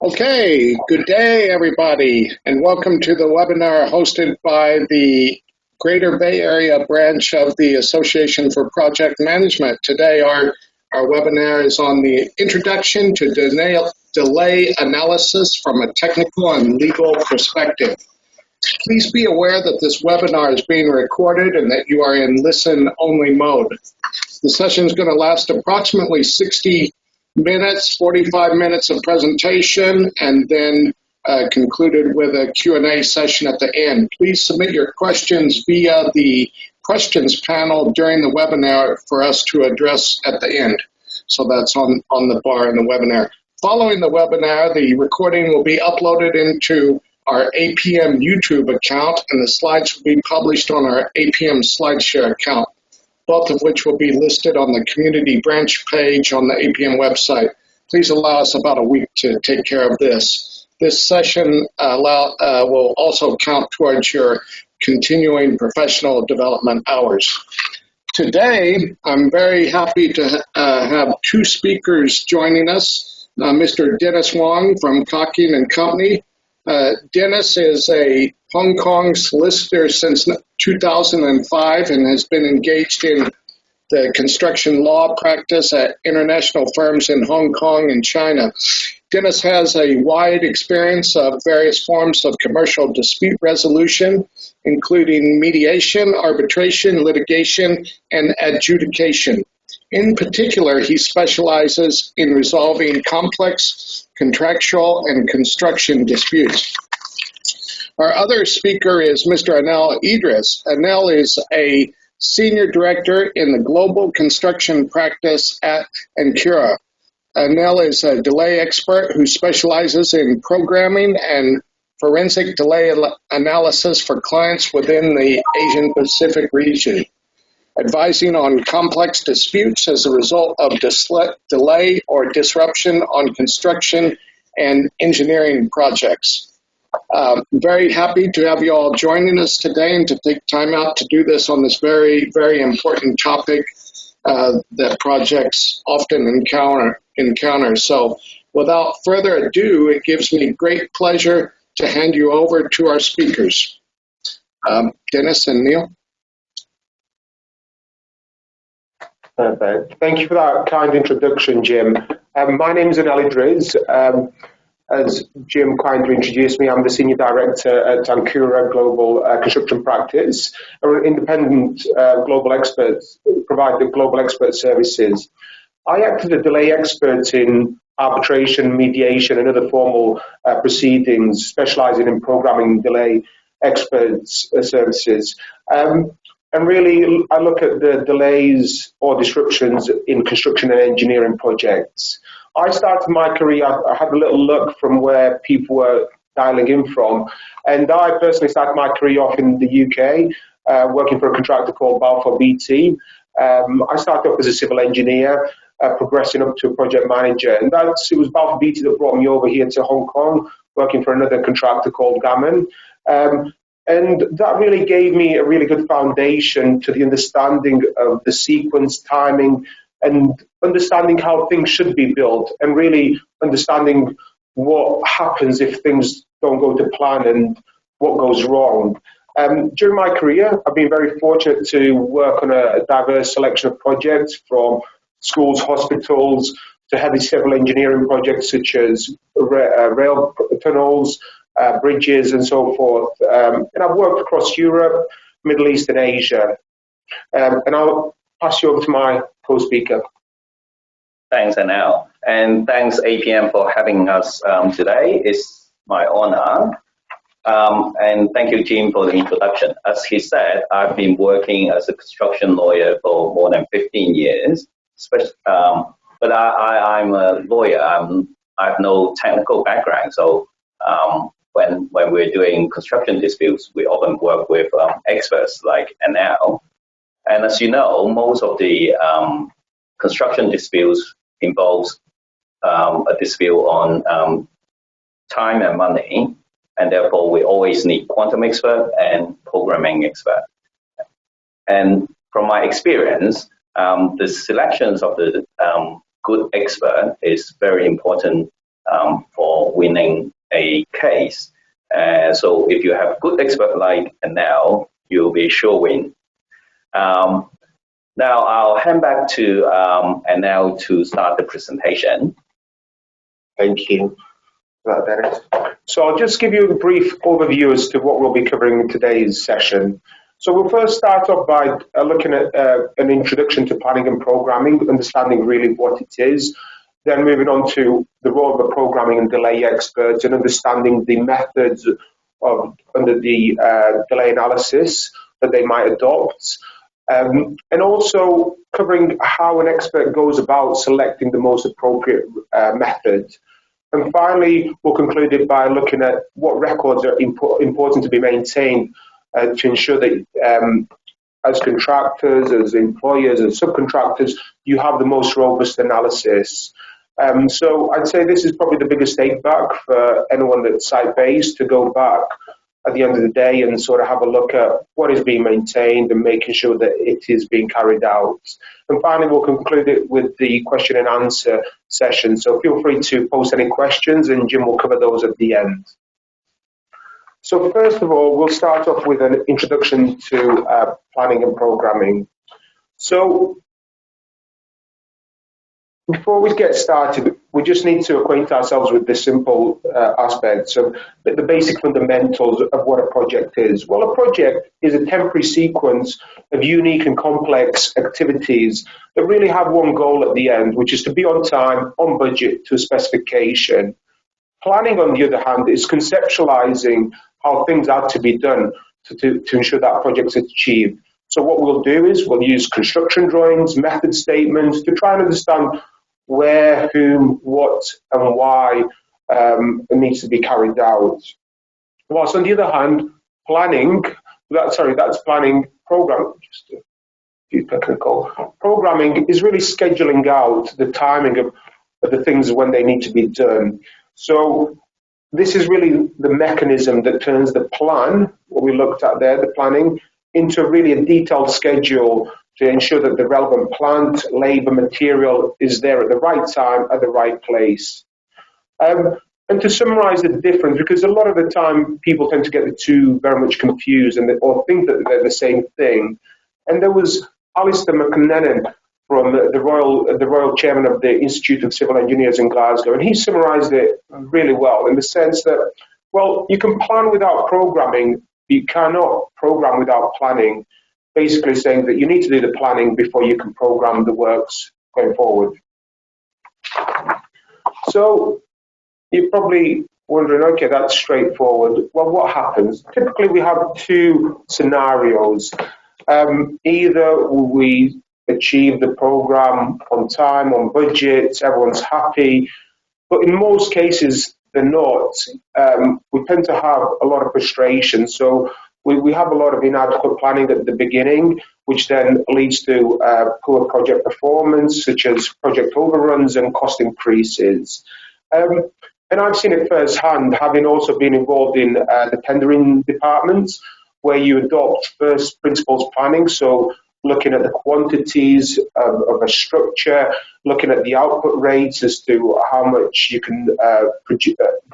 Okay, good day, everybody, and welcome to the webinar hosted by the Greater Bay Area branch of the Association for Project Management. Today, our webinar is on the introduction to delay analysis from a technical and legal perspective. Please be aware that this webinar is being recorded and that you are in listen-only mode. The session is going to last approximately 60 minutes, 45 minutes of presentation, and then concluded with a Q&A session at the end. Please submit your questions via the questions panel during the webinar for us to address at the end. So that's on the bar in the webinar. Following the webinar, the recording will be uploaded into our APM YouTube account, and the slides will be published on our APM SlideShare account, both of which will be listed on the community branch page on the APM website. Please allow us about a week to take care of this. This session will also count towards your continuing professional development hours. Today, I'm very happy to have two speakers joining us. Mr. Dennis Wong from Cocking and Company. Dennis is a Hong Kong solicitor since 2005 and has been engaged in the construction law practice at international firms in Hong Kong and China. Dennis has a wide experience of various forms of commercial dispute resolution, including mediation, arbitration, litigation, and adjudication. In particular, he specializes in resolving complex contractual and construction disputes. Our other speaker is Mr. Anel Idriz. Anel is a senior director in the global construction practice at Ancura. Anel is a delay expert who specializes in programming and forensic delay analysis for clients within the Asian Pacific region, advising on complex disputes as a result of delay or disruption on construction and engineering projects. Very happy to have you all joining us today and to take time out to do this on this very, very important topic that projects often encounter. So without further ado, it gives me great pleasure to hand you over to our speakers. Dennis and Neil. Perfect. Thank you for that kind introduction, Jim. My name is Anel Idriz. As Jim kindly introduced me, I'm the Senior Director at Ancura Global Construction Practice. We're an independent global experts, provide the global expert services. I act as a delay expert in arbitration, mediation, and other formal proceedings, specializing in programming delay experts services. And really, I look at the delays or disruptions in construction and engineering projects. I started my career, I had a little look from where people were dialing in from, and I personally started my career off in the UK, working for a contractor called Balfour BT. I started off as a civil engineer, progressing up to a project manager, and it was Balfour BT that brought me over here to Hong Kong, working for another contractor called Gammon. And that really gave me a really good foundation to the understanding of the sequence, timing, and understanding how things should be built, and really understanding what happens if things don't go to plan and what goes wrong. During my career, I've been very fortunate to work on a diverse selection of projects, from schools, hospitals, to heavy civil engineering projects such as rail tunnels, bridges, and so forth. And I've worked across Europe, Middle East, and Asia. And I'll pass you over to my co-speaker. Thanks, Anel. And thanks, APM, for having us today. It's my honor. And thank you, Jim, for the introduction. As he said, I've been working as a construction lawyer for more than 15 years. But I'm a lawyer. I have no technical background. So when we're doing construction disputes, we often work with experts like Anel. And as you know, most of the construction disputes involves a dispute on time and money, and therefore we always need quantum expert and programming expert. And from my experience, the selections of the good expert is very important for winning a case. So if you have good expert like Anel, you'll be sure win. Now I'll hand back to Anel to start the presentation. Thank you for that, Dennis. So I'll just give you a brief overview as to what we'll be covering in today's session. So we'll first start off by looking at an introduction to planning and programming, understanding really what it is, then moving on to the role of a programming and delay expert and understanding the methods under the delay analysis that they might adopt, and also covering how an expert goes about selecting the most appropriate method. And finally, we'll conclude it by looking at what records are important to be maintained to ensure that as contractors, as employers, as subcontractors, you have the most robust analysis. So I'd say this is probably the biggest take back for anyone that's site-based to go back at the end of the day and sort of have a look at what is being maintained and making sure that it is being carried out. And finally, we'll conclude it with the question and answer session. So feel free to post any questions and Jim will cover those at the end. So first of all, we'll start off with an introduction to planning and programming. So before we get started, we just need to acquaint ourselves with the simple aspects of the basic fundamentals of what a project is. Well, a project is a temporary sequence of unique and complex activities that really have one goal at the end, which is to be on time, on budget, to a specification. Planning, on the other hand, is conceptualizing how things are to be done to ensure that project is achieved. So what we'll do is we'll use construction drawings, method statements to try and understand where, whom, what, and why it needs to be carried out. Whilst on the other hand, that's planning, programming, just a few technical. Programming is really scheduling out the timing of the things when they need to be done. So this is really the mechanism that turns the plan, what we looked at there, the planning, into really a detailed schedule to ensure that the relevant plant, labour, material is there at the right time, at the right place. And to summarise the difference, because a lot of the time people tend to get the two very much confused or think that they're the same thing. And there was Alistair McLennan from the Royal Chairman of the Institute of Civil Engineers in Glasgow, and he summarised it really well in the sense that, well, you can plan without programming, you cannot program without planning, basically saying that you need to do the planning before you can program the works going forward. So you're probably wondering, okay, that's straightforward. Well, what happens? Typically, we have two scenarios. Either we achieve the program on time, on budget, everyone's happy, but in most cases, they're not. We tend to have a lot of frustration. So we have a lot of inadequate planning at the beginning, which then leads to poor project performance, such as project overruns and cost increases. And I've seen it firsthand, having also been involved in the tendering departments, where you adopt first principles planning. So looking at the quantities of a structure, looking at the output rates as to how much you can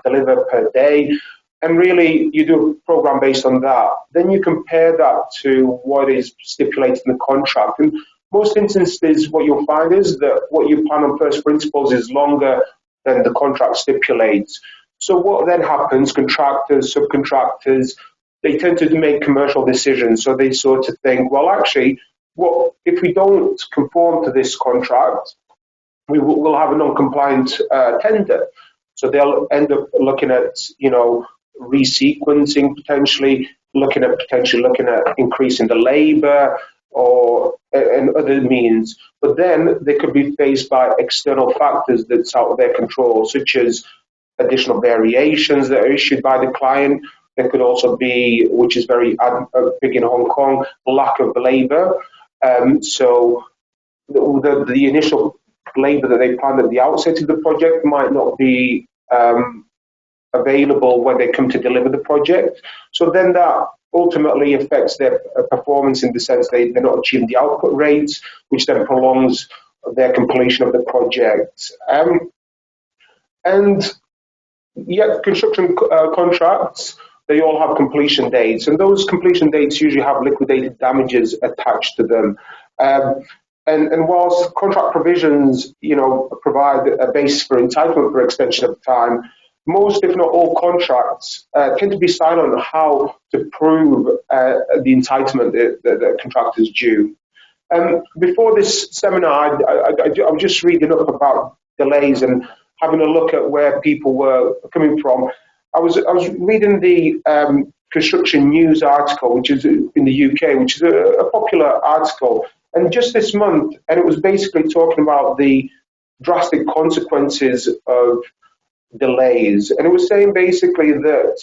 deliver per day. And really, you do a program based on that. Then you compare that to what is stipulated in the contract. And most instances, what you'll find is that what you plan on first principles is longer than the contract stipulates. So what then happens, contractors, subcontractors, they tend to make commercial decisions. So they sort of think, well, actually, if we don't conform to this contract, we'll have a non-compliant tender. So they'll end up looking at, resequencing potentially, looking at increasing the labour and other means. But then they could be faced by external factors that's out of their control, such as additional variations that are issued by the client. There could also be, which is very big in Hong Kong, lack of labour. So the initial labour that they planned at the outset of the project might not be available when they come to deliver the project. So then that ultimately affects their performance in the sense they're not achieving the output rates, which then prolongs their completion of the project. And yet construction contracts, they all have completion dates, and those completion dates usually have liquidated damages attached to them. And whilst contract provisions, provide a base for entitlement for extension of time, most, if not all, contracts tend to be silent on how to prove the entitlement that the contractor is due. Before this seminar, I was just reading up about delays and having a look at where people were coming from. I was reading the construction news article, which is in the UK, which is a popular article, and just this month, and it was basically talking about the drastic consequences of delays, and it was saying basically that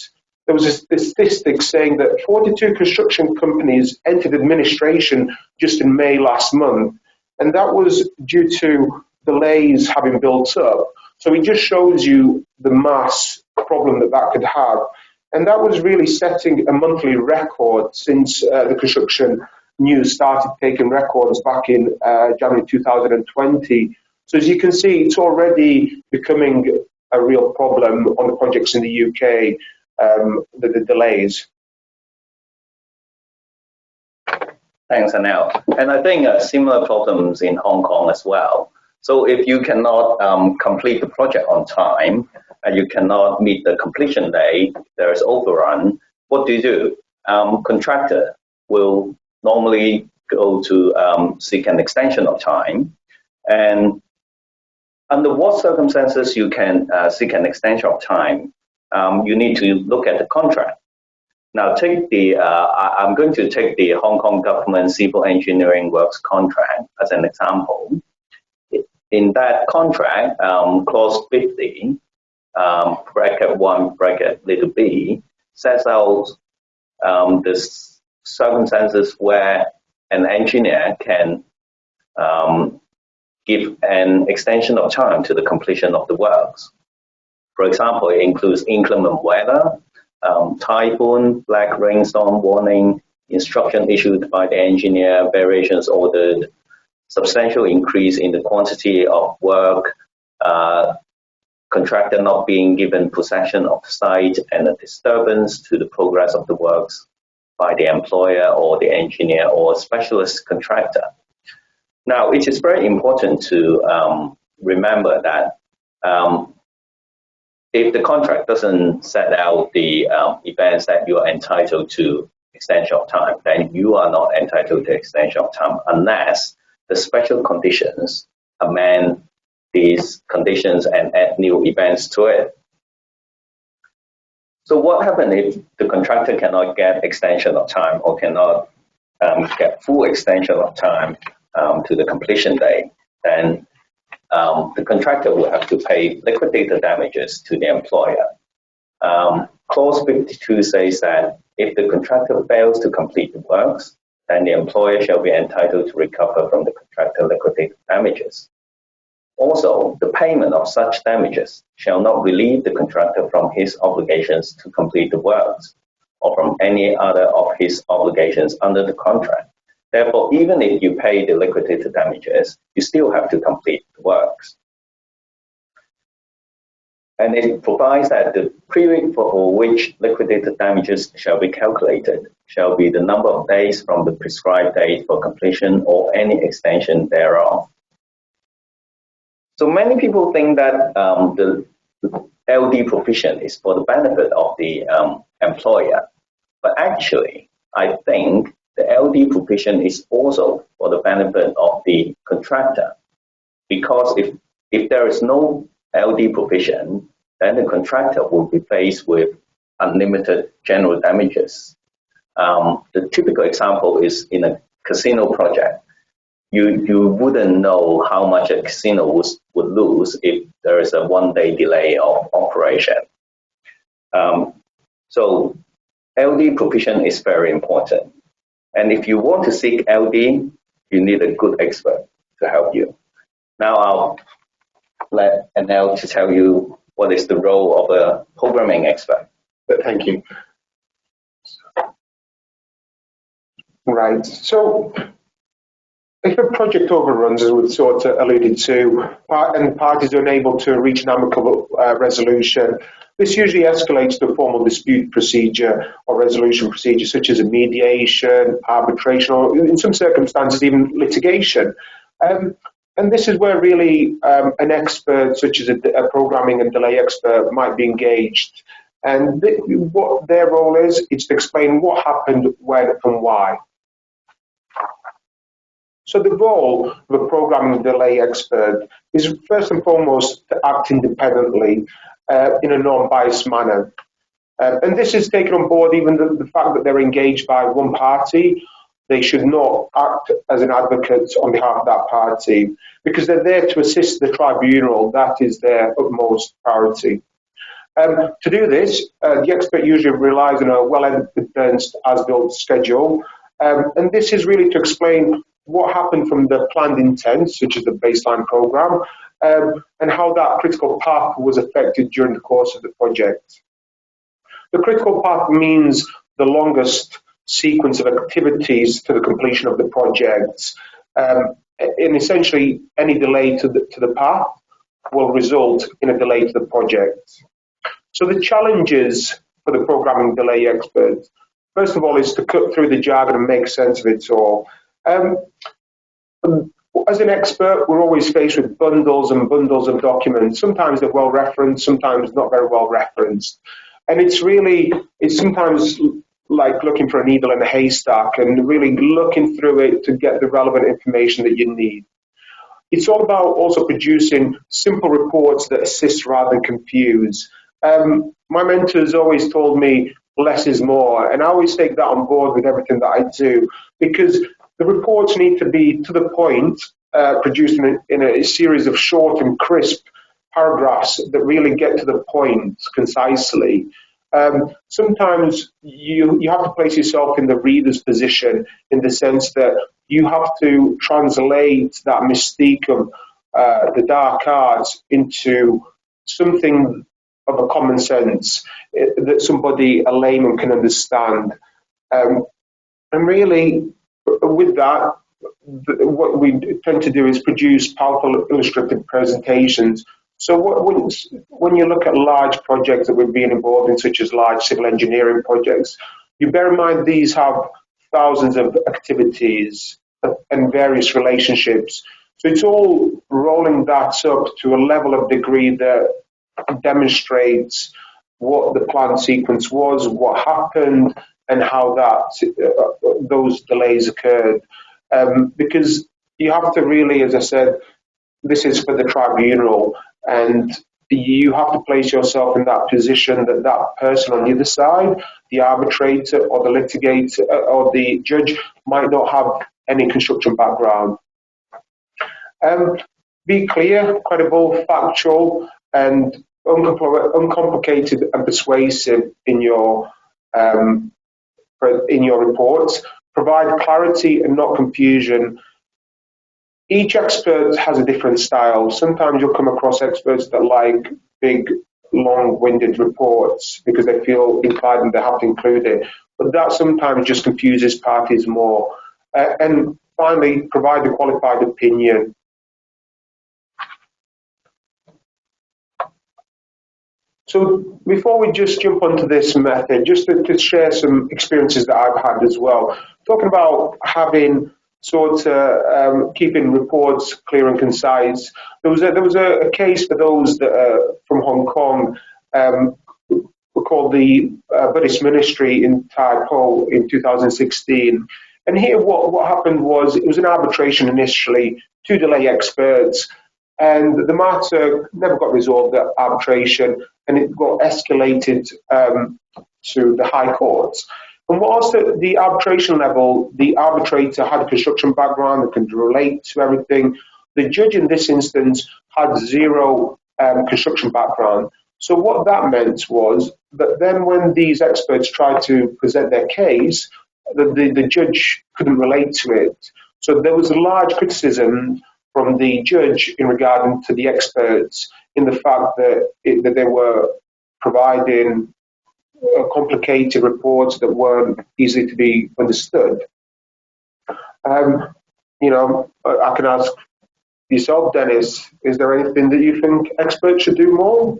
there was a statistic saying that 42 construction companies entered administration just in May last month, and that was due to delays having built up. So it just shows you the mass problem that could have. And that was really setting a monthly record since the construction news started taking records back in January 2020. So as you can see, it's already becoming a real problem on the projects in the UK, the delays. Thanks, Anel. And I think similar problems in Hong Kong as well. So if you cannot complete the project on time and you cannot meet the completion date, there is overrun, what do? Contractor will normally go to seek an extension of time. And under what circumstances you can seek an extension of time? You need to look at the contract. Now, I'm going to take the Hong Kong Government Civil Engineering Works contract as an example. In that contract, clause 50, bracket 1, bracket little b, sets out the circumstances where an engineer can give an extension of time to the completion of the works. For example, it includes inclement weather, typhoon, black rainstorm warning, instruction issued by the engineer, variations ordered, substantial increase in the quantity of work, contractor not being given possession of the site, and a disturbance to the progress of the works by the employer or the engineer or specialist contractor. Now, it is very important to remember that if the contract doesn't set out the events that you are entitled to extension of time, then you are not entitled to extension of time unless the special conditions amend these conditions and add new events to it. So what happens if the contractor cannot get extension of time or cannot get full extension of time to the completion date? Then the contractor will have to pay liquidated damages to the employer. Clause 52 says that if the contractor fails to complete the works, then the employer shall be entitled to recover from the contractor liquidated damages. Also, the payment of such damages shall not relieve the contractor from his obligations to complete the works or from any other of his obligations under the contract. Therefore, even if you pay the liquidated damages, you still have to complete the works. And it provides that the period for which liquidated damages shall be calculated shall be the number of days from the prescribed date for completion or any extension thereof. So many people think that the LD provision is for the benefit of the employer, but actually, I think the LD provision is also for the benefit of the contractor, because if there is no LD provision, then the contractor will be faced with unlimited general damages. The typical example is in a casino project. You wouldn't know how much a casino would lose if there is a one-day delay of operation. So LD provision is very important. And if you want to seek LD, you need a good expert to help you. Now I'll let Anel to tell you what is the role of a programming expert. Thank you. Right. So if a project overruns, as we've sort of alluded to, and parties are unable to reach an amicable resolution, this usually escalates to a formal dispute procedure or resolution procedure, such as a mediation, arbitration, or in some circumstances, even litigation. And this is where really an expert, such as a programming and delay expert, might be engaged. And what their role is to explain what happened, when, and why. So the role of a programming delay expert is first and foremost to act independently in a non-biased manner. And this is taken on board even the fact that they're engaged by one party. They should not act as an advocate on behalf of that party because they're there to assist the tribunal. That is their utmost priority. To do this, the expert usually relies on a well-evidenced as-built schedule. And this is really to explain what happened from the planned intent, such as the baseline program, and how that critical path was affected during the course of the project. The critical path means the longest sequence of activities to the completion of the project. And essentially, any delay to the path will result in a delay to the project. So the challenges for the programming delay expert, first of all, is to cut through the jargon and make sense of it all. As an expert, we're always faced with bundles and bundles of documents. Sometimes they're well referenced, sometimes not very well referenced. And it's sometimes like looking for a needle in a haystack and really looking through it to get the relevant information that you need. It's all about also producing simple reports that assist rather than confuse. My mentors always told me less is more, and I always take that on board with everything that I do, because the reports need to be to the point, produced in a series of short and crisp paragraphs that really get to the point concisely. Sometimes you have to place yourself in the reader's position in the sense that you have to translate that mystique of the dark arts into something of a common sense that somebody, a layman, can understand. And really, with that, what we tend to do is produce powerful illustrative presentations. So when you look at large projects that we've been involved in, such as large civil engineering projects, you bear in mind these have thousands of activities and various relationships. So it's all rolling that up to a level of degree that demonstrates what the planned sequence was, what happened, and how those delays occurred. Because you have to really, as I said, this is for the tribunal, and you have to place yourself in that position that that person on the other side, the arbitrator or the litigator or the judge, might not have any construction background. Be clear, credible, factual, and uncomplicated and persuasive in your reports. Provide clarity and not confusion. Each expert has a different style. Sometimes you'll come across experts that like big, long-winded reports because they feel implied and they have to include it. But that sometimes just confuses parties more. And finally, provide a qualified opinion. So before we just jump onto this method, just to share some experiences that I've had as well, talking about having keeping reports clear and concise. There was a case for those that are from Hong Kong, called the Buddhist Ministry in Tai Po in 2016. And here what happened was it was an arbitration initially, 2 delay experts, and the matter never got resolved at arbitration, and it got escalated to the High Courts. And whilst at the arbitration level, the arbitrator had a construction background that could relate to everything, the judge in this instance had zero construction background. So what that meant was that then when these experts tried to present their case, the judge couldn't relate to it. So there was a large criticism from the judge in regard to the experts in the fact that they were providing complicated reports that weren't easy to be understood. I can ask yourself, Dennis, is there anything that you think experts should do more?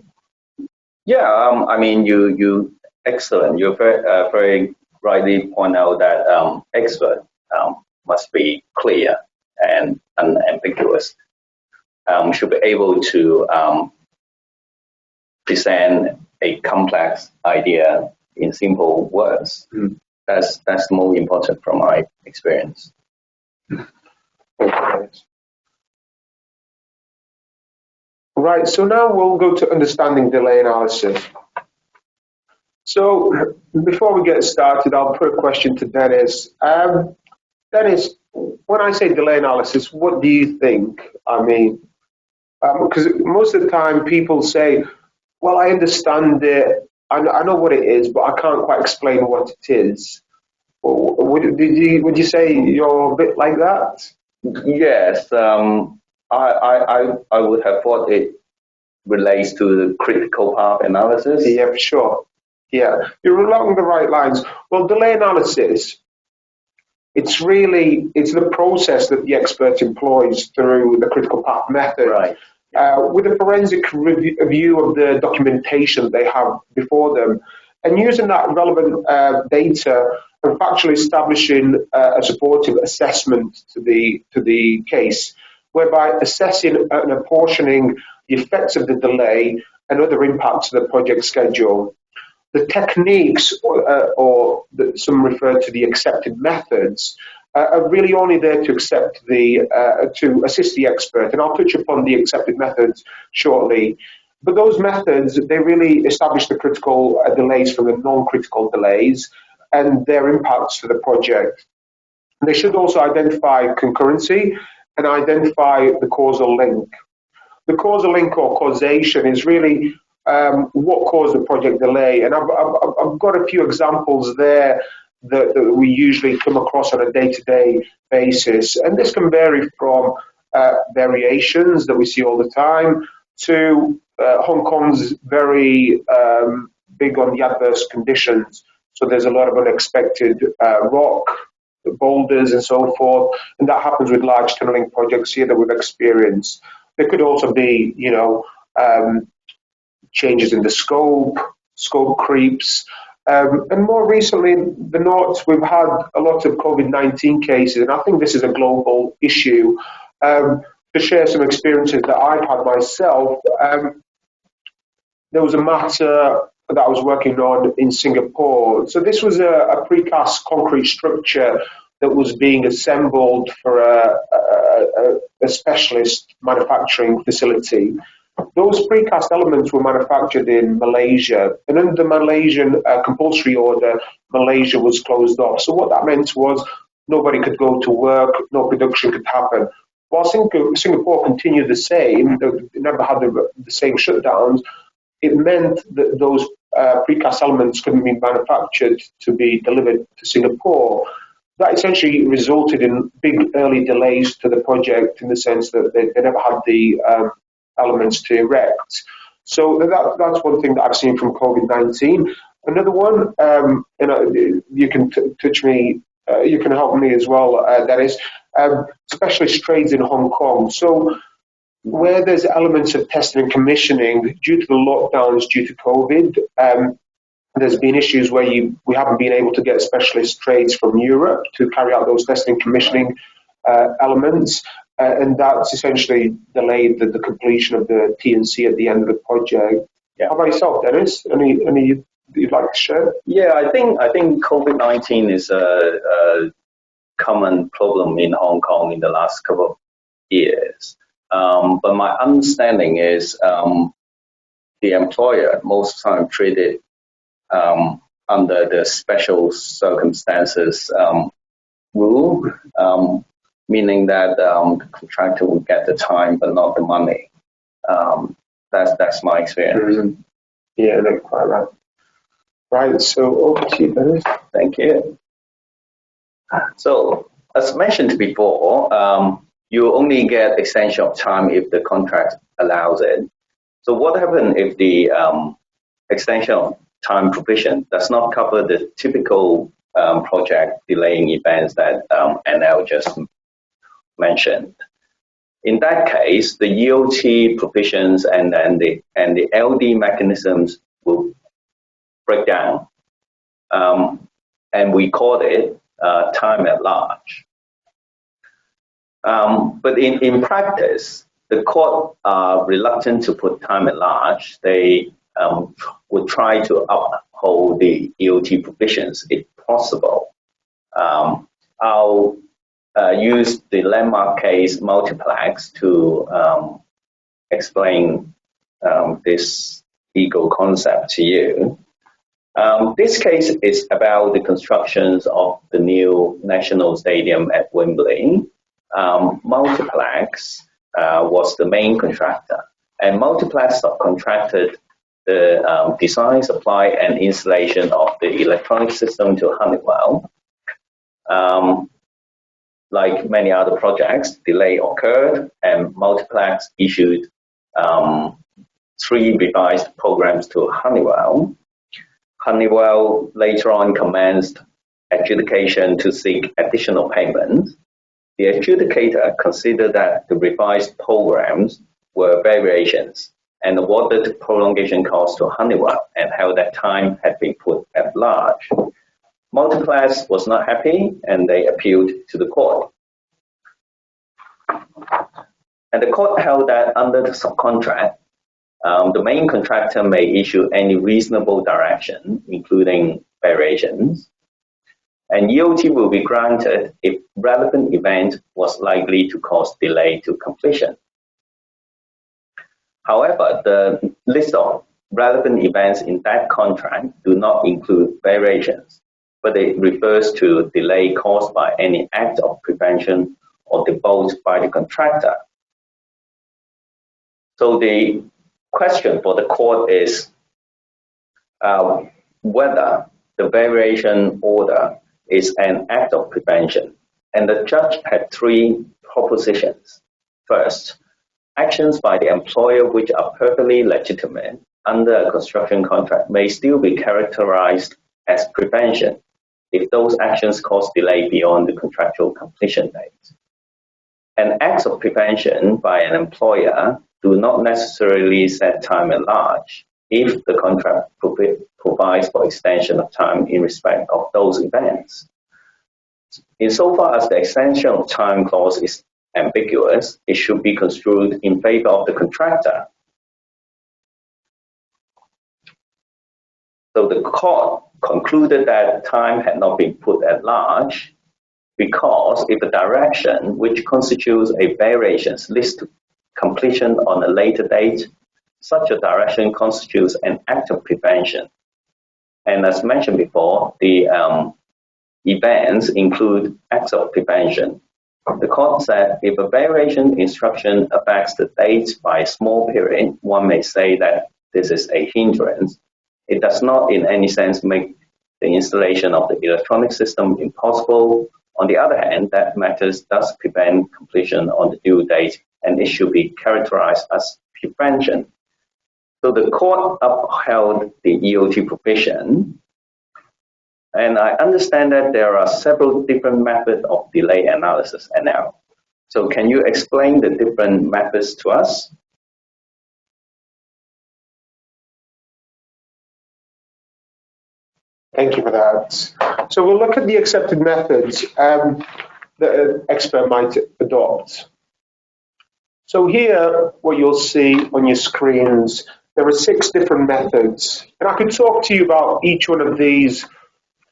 Yeah, I mean, you excellent. You very rightly point out that expert must be clear and unambiguous. Should be able to present a complex idea in simple words. That's more important from my experience. Okay. Right, so now we'll go to understanding delay analysis. So before we get started, I'll put a question to Dennis. Dennis, when I say delay analysis, what do you think? I mean, because most of the time people say, well, I understand it, I know what it is, but I can't quite explain what it is. Would you say you're a bit like that? Yes, I would have thought it relates to the critical path analysis. Yeah, for sure. Yeah, you're along the right lines. Well, delay analysis, it's the process that the expert employs through the critical path method. Right. With a forensic review of the documentation they have before them, and using that relevant data and factually establishing a supportive assessment to the case, whereby assessing and apportioning the effects of the delay and other impacts of the project schedule. The techniques, or some refer to the accepted methods, are really only there to to assist the expert, and I'll touch upon the accepted methods shortly. But those methods, they really establish the critical delays from the non-critical delays and their impacts to the project. And they should also identify concurrency and identify the causal link. The causal link or causation is really what caused the project delay. And I've got a few examples there that we usually come across on a day-to-day basis. And this can vary from variations that we see all the time to Hong Kong's very big on the adverse conditions. So there's a lot of unexpected rock, boulders and so forth. And that happens with large tunneling projects here that we've experienced. There could also be, changes in the scope creeps. And more recently than not, we've had a lot of COVID-19 cases, and I think this is a global issue. To share some experiences that I've had myself, there was a matter that I was working on in Singapore. So this was a precast concrete structure that was being assembled for a specialist manufacturing facility. Those precast elements were manufactured in Malaysia, and under the Malaysian compulsory order, Malaysia was closed off. So what that meant was nobody could go to work, no production could happen. While Singapore continued the same, they never had the same shutdowns, it meant that those precast elements couldn't be manufactured to be delivered to Singapore. That essentially resulted in big early delays to the project in the sense that they never had the elements to erect. So that's one thing that I've seen from COVID-19. Another one, you can touch me, you can help me as well, Dennis, specialist trades in Hong Kong. So where there's elements of testing and commissioning due to the lockdowns due to COVID, there's been issues where we haven't been able to get specialist trades from Europe to carry out those testing and commissioning elements, and that's essentially delayed the completion of the T&C at the end of the project. Yeah. How about yourself, Dennis? Any you'd like to share? Yeah, I think COVID-19 is a common problem in Hong Kong in the last couple of years. But my understanding is the employer most time treated under the special circumstances rule, meaning that the contractor will get the time but not the money. That's my experience. Mm-hmm. Yeah, that's quite right. Right, so over to you, Dennis. Thank you. So, as mentioned before, you only get extension of time if the contract allows it. So what happens if the extension of time provision does not cover the typical project delaying events that Anel just mentioned. In that case, the EOT provisions and the LD mechanisms will break down, and we call it time at large. But in practice, the court are reluctant to put time at large. They would try to uphold the EOT provisions if possible. I'll use the landmark case multiplex to explain this legal concept to you. This case is about the constructions of the new national stadium at Wembley. Multiplex was the main contractor, and Multiplex subcontracted the design, supply, and installation of the electronic system to Honeywell. Like many other projects, delay occurred, and Multiplex issued 3 revised programs to Honeywell. Honeywell later on commenced adjudication to seek additional payment. The adjudicator considered that the revised programs were variations and awarded prolongation costs to Honeywell and held that time had been put at large. Multiplex was not happy and they appealed to the court. And the court held that under the subcontract, the main contractor may issue any reasonable direction, including variations, and EOT will be granted if relevant event was likely to cause delay to completion. However, the list of relevant events in that contract do not include variations, but it refers to delay caused by any act of prevention or default by the contractor. So the question for the court is whether the variation order is an act of prevention. And the judge had 3 propositions. First, actions by the employer which are perfectly legitimate under a construction contract may still be characterized as prevention if those actions cause delay beyond the contractual completion date. And acts of prevention by an employer do not necessarily set time at large if the contract provides for extension of time in respect of those events. Insofar as the extension of time clause is ambiguous, it should be construed in favor of the contractor. So the court concluded that time had not been put at large because if a direction which constitutes a variations leads to completion on a later date, such a direction constitutes an act of prevention. And as mentioned before, the events include acts of prevention. The court said if a variation instruction affects the date by a small period, one may say that this is a hindrance. It does not in any sense make the installation of the electronic system impossible. On the other hand, that matters does prevent completion on the due date, and it should be characterized as prevention. So the court upheld the EOT provision, and I understand that there are several different methods of delay analysis now. So can you explain the different methods to us? Thank you for that. So we'll look at the accepted methods that an expert might adopt. So here, what you'll see on your screens, there are 6 different methods. And I could talk to you about each one of these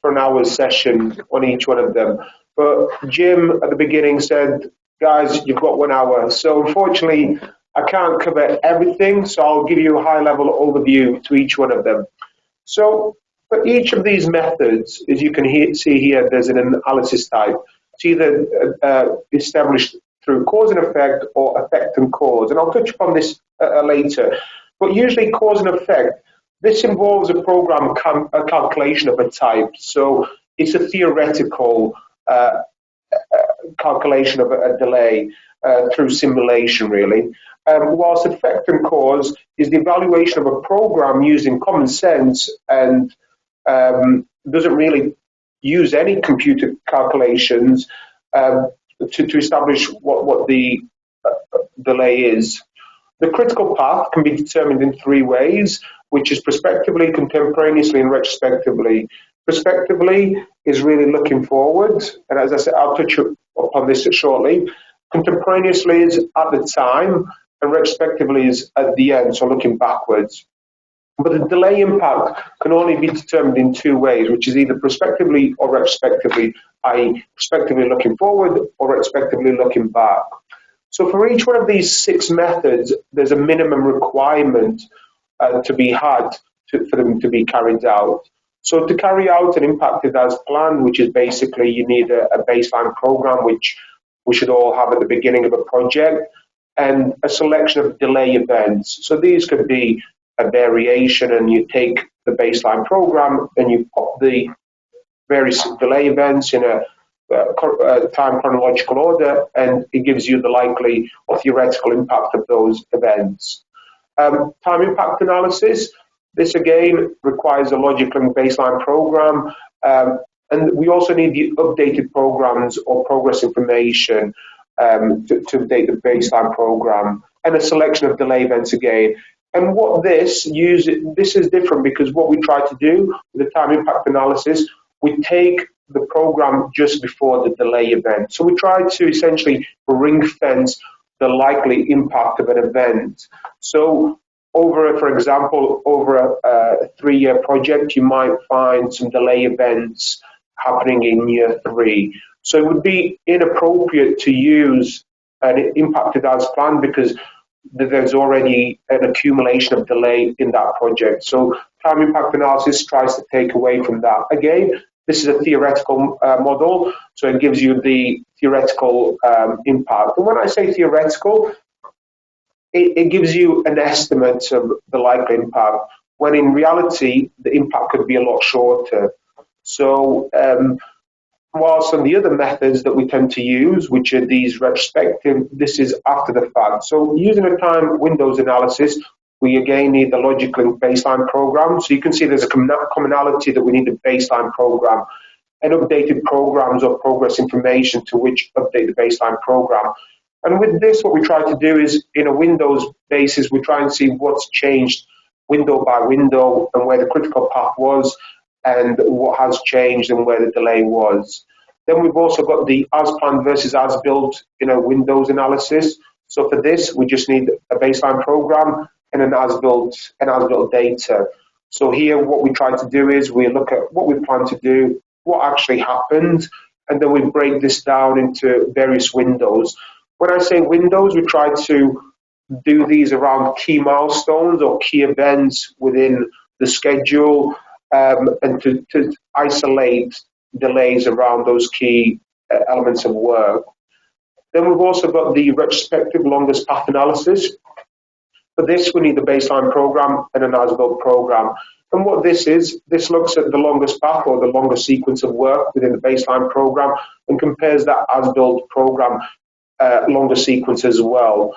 for an hour's session on each one of them. But Jim at the beginning said, guys, you've got 1 hour. So unfortunately, I can't cover everything. So I'll give you a high-level overview to each one of them. So for each of these methods, as you can see here, there's an analysis type. It's either established through cause and effect or effect and cause. And I'll touch upon this later. But usually cause and effect, this involves a program calculation of a type. So it's a theoretical calculation of a delay through simulation, really. Whilst effect and cause is the evaluation of a program using common sense and doesn't really use any computer calculations. to establish what the delay is. The critical path can be determined in three ways, which is prospectively, contemporaneously, and retrospectively. Prospectively is really looking forward, and as I said, I'll touch upon this shortly. Contemporaneously is at the time, and retrospectively is at the end, so looking backwards. But the delay impact can only be determined in two ways, which is either prospectively or retrospectively, i.e. prospectively looking forward or retrospectively looking back. So for each one of these 6 methods, there's a minimum requirement to be had for them to be carried out. So to carry out an impacted as planned, which is basically you need a baseline program, which we should all have at the beginning of a project, and a selection of delay events. So these could be a variation, and you take the baseline program and you put the various delay events in a time chronological order, and it gives you the likely or theoretical impact of those events. Time impact analysis, this again requires a logical and baseline program, and we also need the updated programs or progress information to update the baseline program, and a selection of delay events again. And what this is different, because what we try to do with the time impact analysis, we take the program just before the delay event. So we try to essentially ring fence the likely impact of an event. So for example, over a 3-year project, you might find some delay events happening in year 3. So it would be inappropriate to use an impacted as planned, because there's already an accumulation of delay in that project. So time impact analysis tries to take away from that. Again, this is a theoretical model, so it gives you the theoretical impact. And when I say theoretical, it gives you an estimate of the likely impact, when in reality, the impact could be a lot shorter. So whilst on the other methods that we tend to use, which are these retrospective, this is after the fact. So using a time windows analysis, we again need the logical and baseline program. So you can see there's a commonality that we need a baseline program and updated programs or progress information to which update the baseline program. And with this, what we try to do is, in a windows basis, we try and see what's changed window by window and where the critical path was, and what has changed and where the delay was. Then we've also got the as planned versus as built in a windows analysis. So for this, we just need a baseline program and an as built data. So here, what we try to do is we look at what we plan to do, what actually happened, and then we break this down into various windows. When I say windows, we try to do these around key milestones or key events within the schedule, and to isolate delays around those key elements of work. Then we've also got the retrospective longest path analysis. For this, we need the baseline program and an as-built program. And what this is, this looks at the longest path or the longest sequence of work within the baseline program and compares that as-built program longer sequence as well.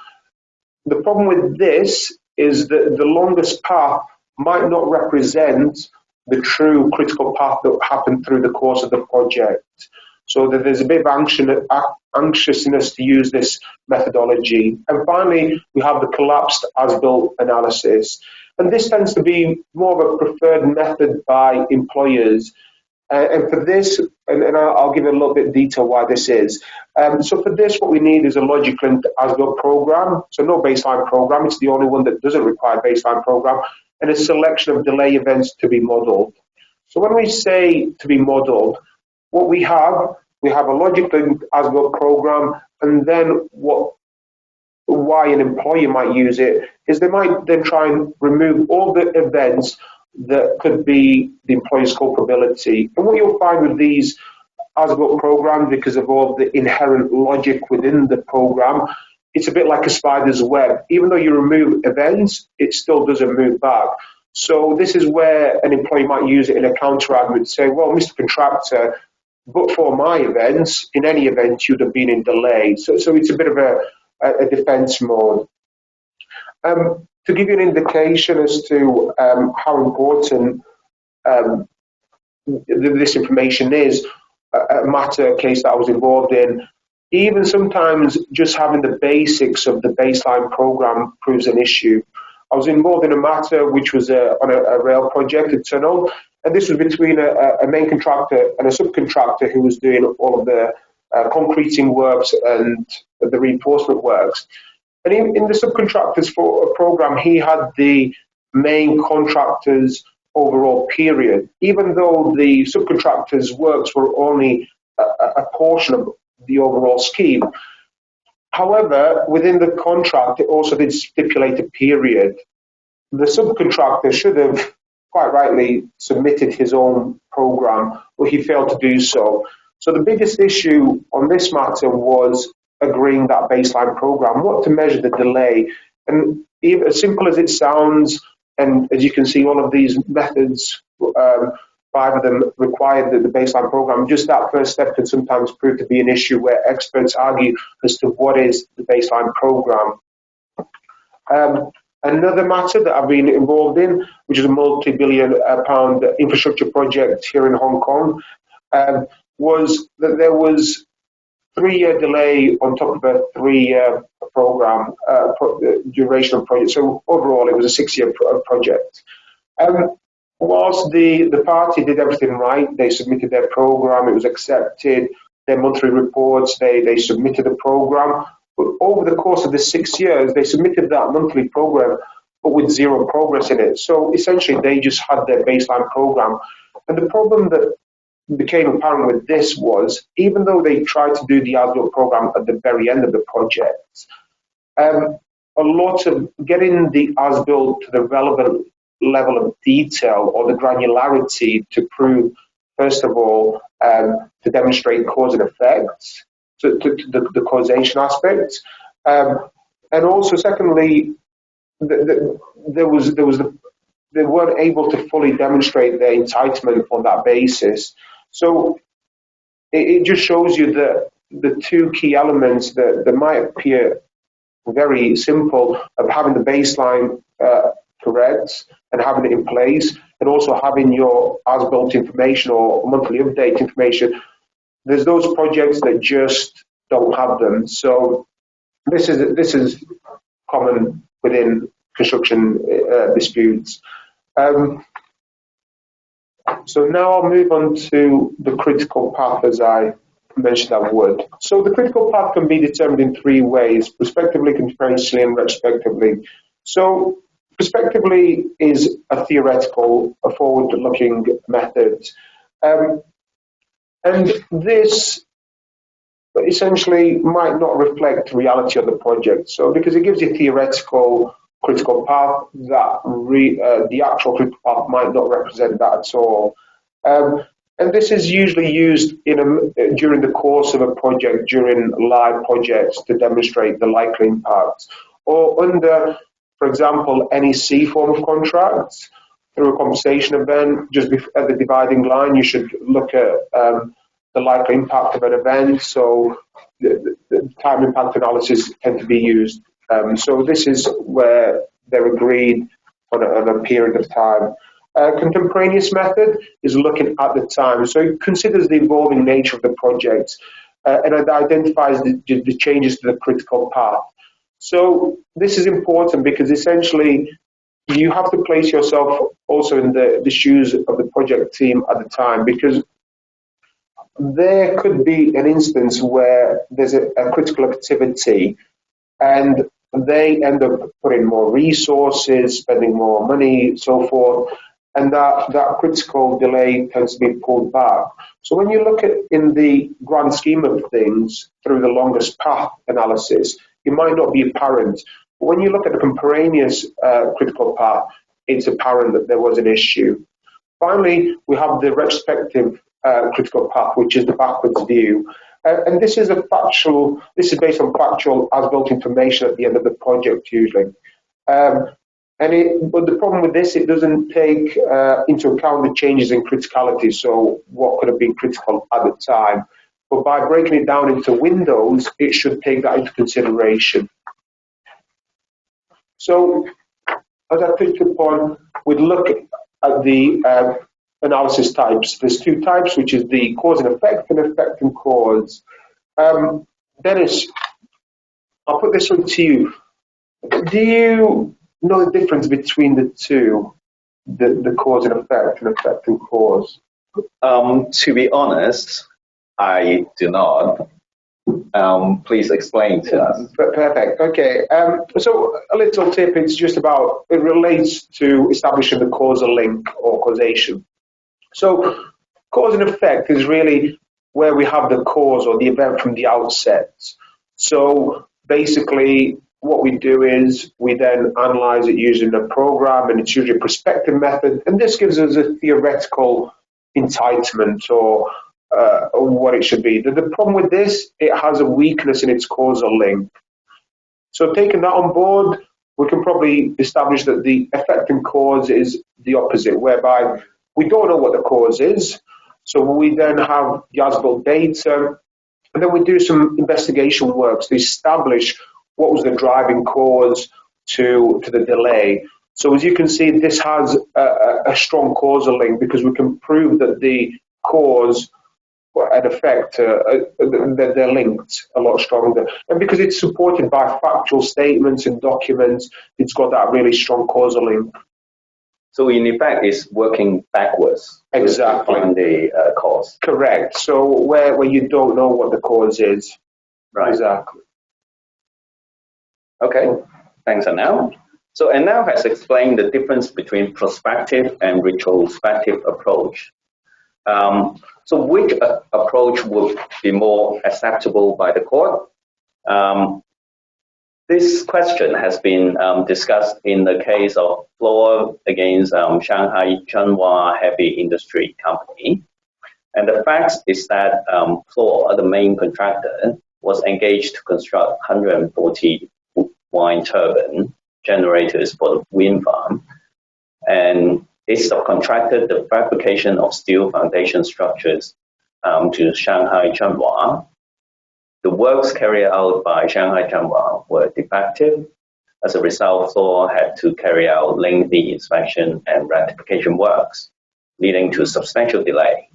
The problem with this is that the longest path might not represent the true critical path that happened through the course of the project. So that there's a bit of anxiousness to use this methodology. And finally, we have the collapsed as-built analysis. And this tends to be more of a preferred method by employers. And for this, and I'll give you a little bit of detail why this is. So for this, what we need is a logical and as-built program. So no baseline program. It's the only one that doesn't require baseline program. And a selection of delay events to be modeled. So when we say to be modeled, what we have a logical and as-built program, and then why an employer might use it is they might then try and remove all the events that could be the employer's culpability. And what you'll find with these as-built programs, because of all the inherent logic within the program, it's a bit like a spider's web. Even though you remove events, it still doesn't move back. So this is where an employee might use it in a counter-argument, say, well, Mr. Contractor, but for my events, in any event, you'd have been in delay. So it's a bit of a defense mode. To give you an indication as to how important this information is, a matter case that I was involved in, even sometimes just having the basics of the baseline program proves an issue. I was involved in a matter which was on a rail project, a tunnel, and this was between a main contractor and a subcontractor who was doing all of the concreting works and the reinforcement works. And in the subcontractors for a program, he had the main contractor's overall period, even though the subcontractor's works were only a portion of the overall scheme. However, within the contract, it also did stipulate a period. The subcontractor should have, quite rightly, submitted his own program, but he failed to do so. So the biggest issue on this matter was agreeing that baseline program, what to measure the delay. And even, as simple as it sounds, and as you can see, all of these methods, 5 of them required the baseline program. Just that first step can sometimes prove to be an issue where experts argue as to what is the baseline program. Another matter that I've been involved in, which is a multi-billion-pound infrastructure project here in Hong Kong, was that there was 3-year delay on top of a 3-year program duration of project. So overall, it was a 6-year project. Whilst the party did everything right, they submitted their program, it was accepted, their monthly reports, they submitted the program. But over the course of the 6 years, they submitted that monthly program, but with 0 progress in it. So essentially, they just had their baseline program. And the problem that became apparent with this was, even though they tried to do the as-built program at the very end of the project, a lot of getting the as-built to the relevant level of detail or the granularity to prove, first of all, to demonstrate cause and effects, to the causation aspect, and also secondly, they weren't able to fully demonstrate their entitlement on that basis. So it just shows you that the 2 key elements that might appear very simple of having the baseline correct and having it in place, and also having your as-built information or monthly update information. There's those projects that just don't have them. So this is common within construction disputes. So now I'll move on to the critical path, as I mentioned I would. So the critical path can be determined in 3 ways: prospectively, contemporaneously, and retrospectively. So prospectively is a theoretical, a forward-looking method. And this essentially might not reflect reality of the project. So because it gives you theoretical critical path, that the actual critical path might not represent that at all. And this is usually used during the course of a project, during live projects, to demonstrate the likely impact. Or under, for example, NEC form of contracts, through a compensation event, just at the dividing line, you should look at the likely impact of an event. So the time impact analysis tend to be used. So this is where they're agreed on a period of time. Contemporaneous method is looking at the time. So it considers the evolving nature of the project and it identifies the changes to the critical path. So this is important because essentially you have to place yourself also in the shoes of the project team at the time, because there could be an instance where there's a critical activity and they end up putting more resources, spending more money, so forth, and that critical delay tends to be pulled back. So when you look at in the grand scheme of things through the longest path analysis, it might not be apparent. But when you look at the contemporaneous critical path, it's apparent that there was an issue. Finally, we have the retrospective critical path, which is the backwards view. And this is based on factual as-built information at the end of the project usually. But the problem with this, it doesn't take into account the changes in criticality, so what could have been critical at the time. But by breaking it down into windows, it should take that into consideration. So, as I picked upon, we'd look at the analysis types. There's 2 types, which is the cause and effect and cause. Dennis, I'll put this one to you. Do you know the difference between the two, the cause and effect and cause? To be honest, I do not. Please explain to us. Perfect. Okay. So a little tip. It's just about, it relates to establishing the causal link or causation. So cause and effect is really where we have the cause or the event from the outset. So basically what we do is we then analyze it using a program, and it's usually a prospective method. And this gives us a theoretical entitlement or what it should be. The problem with this, it has a weakness in its causal link. So taking that on board, we can probably establish that the effect and cause is the opposite, whereby we don't know what the cause is. So we then have the as-built data, and then we do some investigation work to establish what was the driving cause to the delay. So as you can see, this has a strong causal link because we can prove that the cause and effect, they're linked a lot stronger. And because it's supported by factual statements and documents, it's got that really strong causal link. So in effect, it's working backwards. Exactly. On the cause. Correct. So where you don't know what the cause is. Right. Exactly. Okay, thanks, Anel. So Anel has explained the difference between prospective and retrospective approach. So which approach would be more acceptable by the court? This question has been discussed in the case of Fluor against Shanghai Zhenhua Heavy Industry Company. And the fact is that Fluor, the main contractor, was engaged to construct 140 wind turbine generators for the wind farm. And it subcontracted the fabrication of steel foundation structures to Shanghai Zhenhua. The works carried out by Shanghai Zhenhua were defective. As a result, Fluor had to carry out lengthy inspection and rectification works, leading to substantial delay.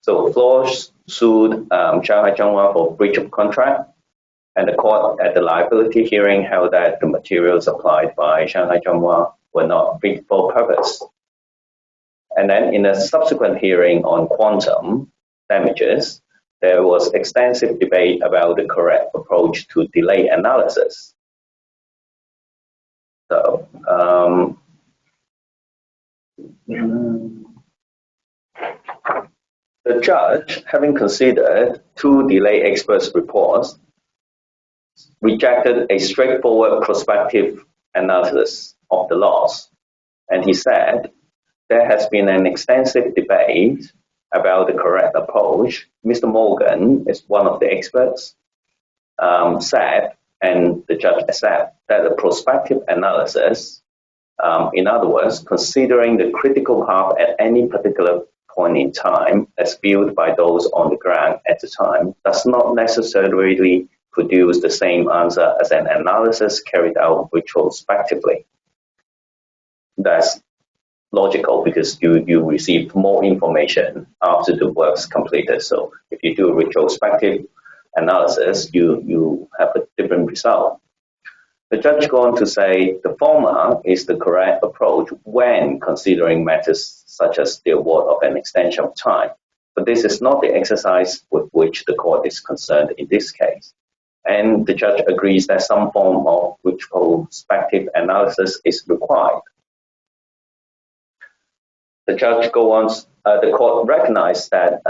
So Fluor sued Shanghai Zhenhua for breach of contract, and the court at the liability hearing held that the materials supplied by Shanghai Zhenhua were not fit for purpose. And then in a subsequent hearing on quantum damages, there was extensive debate about the correct approach to delay analysis. So, the judge, having considered two delay experts' reports, rejected a straightforward prospective analysis of the loss. And he said, there has been an extensive debate about the correct approach. Mr. Morgan is one of the experts, said, and the judge accepted, that the prospective analysis, in other words, considering the critical path at any particular point in time as viewed by those on the ground at the time, does not necessarily produce the same answer as an analysis carried out retrospectively. That's logical because you receive more information after the work's completed. So if you do a retrospective analysis, you have a different result. The judge goes on to say the former is the correct approach when considering matters such as the award of an extension of time. But this is not the exercise with which the court is concerned in this case. And the judge agrees that some form of retrospective analysis is required. The judge goes on, the court recognized that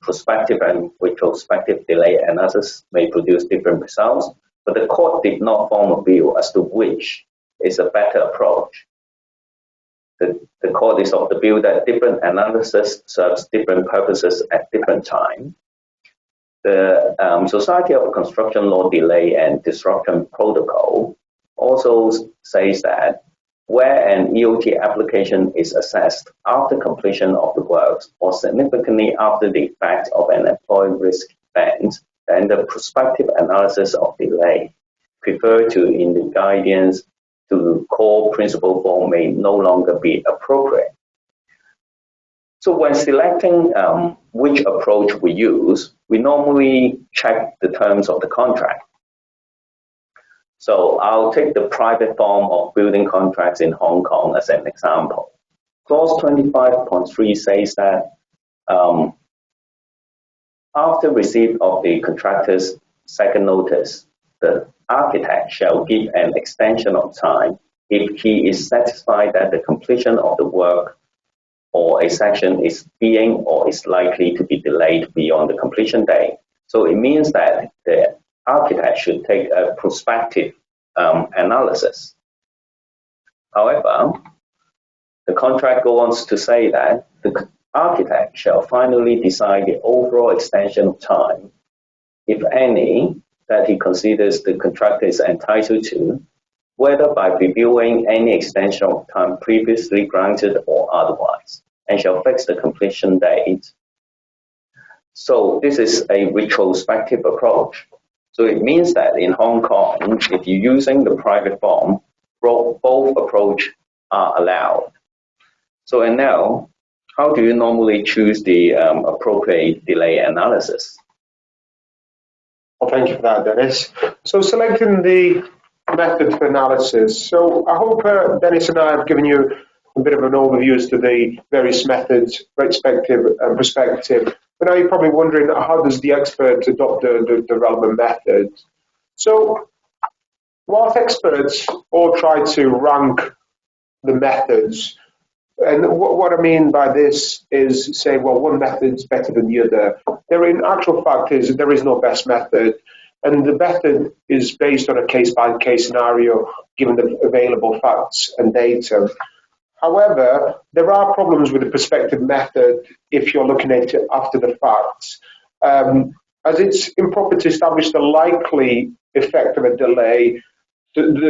prospective and retrospective delay analysis may produce different results, but the court did not form a view as to which is a better approach. The court is of the view that different analysis serves different purposes at different times. The Society of Construction Law Delay and Disruption Protocol also says that where an EOT application is assessed after completion of the works or significantly after the effect of an employee risk event, then the prospective analysis of delay referred to in the guidance to core principle form may no longer be appropriate. So when selecting which approach we use, we normally check the terms of the contract. So I'll take the private form of building contracts in Hong Kong as an example. Clause 25.3 says that after receipt of the contractor's second notice, the architect shall give an extension of time if he is satisfied that the completion of the work or a section is being or is likely to be delayed beyond the completion date. So it means that the architect should take a prospective analysis. However, the contract goes on to say that the architect shall finally decide the overall extension of time, if any, that he considers the contractor is entitled to, whether by reviewing any extension of time previously granted or otherwise, and shall fix the completion date. So this is a retrospective approach. So it means that in Hong Kong, if you're using the private form, both approaches are allowed. So Anel, how do you normally choose the appropriate delay analysis? Well, thank you for that, Dennis. So selecting the method for analysis. So I hope Dennis and I have given you a bit of an overview as to the various methods, retrospective and prospective. But now you're probably wondering, how does the expert adopt the relevant method? So whilst experts all try to rank the methods, and what I mean by this is saying, well, one method's better than the other. There, in actual fact, there is no best method, and the method is based on a case-by-case scenario, given the available facts and data. However, there are problems with the prospective method if you're looking at it after the facts, as it's improper to establish the likely effect of a delay,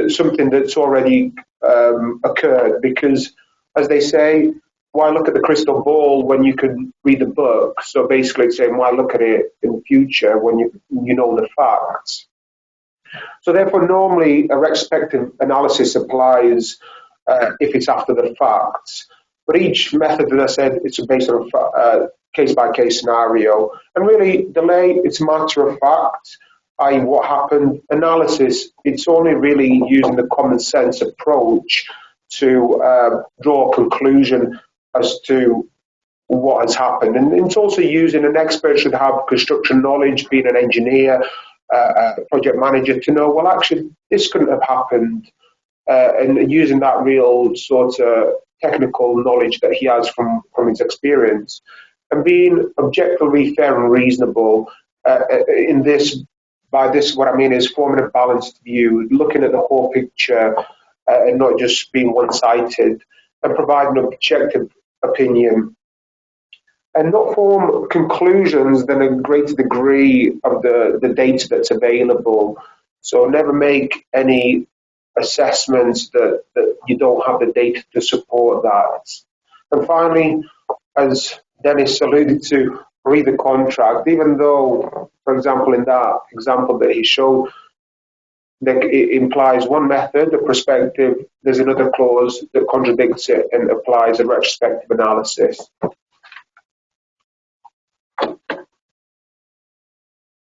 something that's already occurred, because, as they say, why look at the crystal ball when you can read the book? So basically it's saying, why look at it in the future when you know the facts? So therefore, normally a retrospective analysis applies if it's after the facts. But each method, as I said, it's based on a case-by-case scenario. And really, delay, it's a matter of fact, i.e. what happened. Analysis, it's only really using the common sense approach to draw a conclusion as to what has happened. And it's also using, an expert should have construction knowledge, being an engineer, a project manager, to know, well, actually, this couldn't have happened. And using that real sort of technical knowledge that he has from his experience. And being objectively fair and reasonable by this, what I mean is forming a balanced view, looking at the whole picture, and not just being one-sided, and providing an objective opinion, and not form conclusions than a greater degree of the data that's available. So never make any assessments that you don't have the data to support that. And finally, as Dennis alluded to, read the contract, even though, for example, in that example that he showed, that it implies one method, a prospective, there's another clause that contradicts it and applies a retrospective analysis.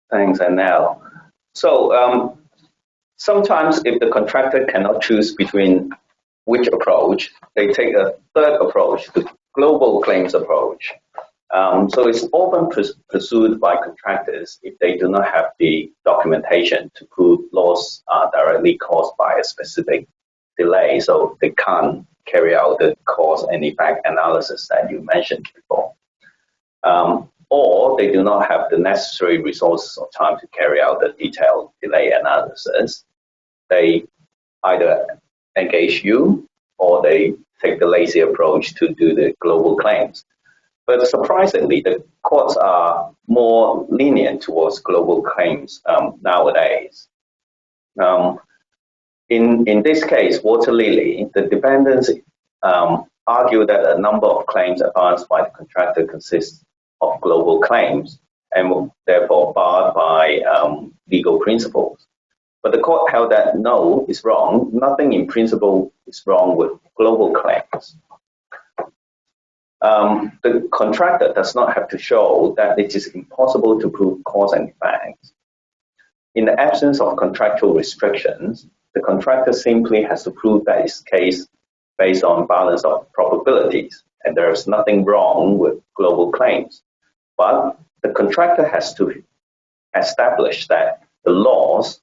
Thanks, Anel. So sometimes if the contractor cannot choose between which approach, they take a third approach, the global claims approach. So it's often pursued by contractors if they do not have the documentation to prove loss are directly caused by a specific delay, so they can't carry out the cause and effect analysis that you mentioned before. Or they do not have the necessary resources or time to carry out the detailed delay analysis. They either engage you or they take the lazy approach to do the global claims. But surprisingly, the courts are more lenient towards global claims nowadays. In this case, Water Lily, the defendants argue that a number of claims advanced by the contractor consists of global claims and therefore barred by legal principles. But the court held that no, it's wrong. Nothing in principle is wrong with global claims. The contractor does not have to show that it is impossible to prove cause and effect. In the absence of contractual restrictions, the contractor simply has to prove that its case based on balance of probabilities, and there is nothing wrong with global claims. But the contractor has to establish that the loss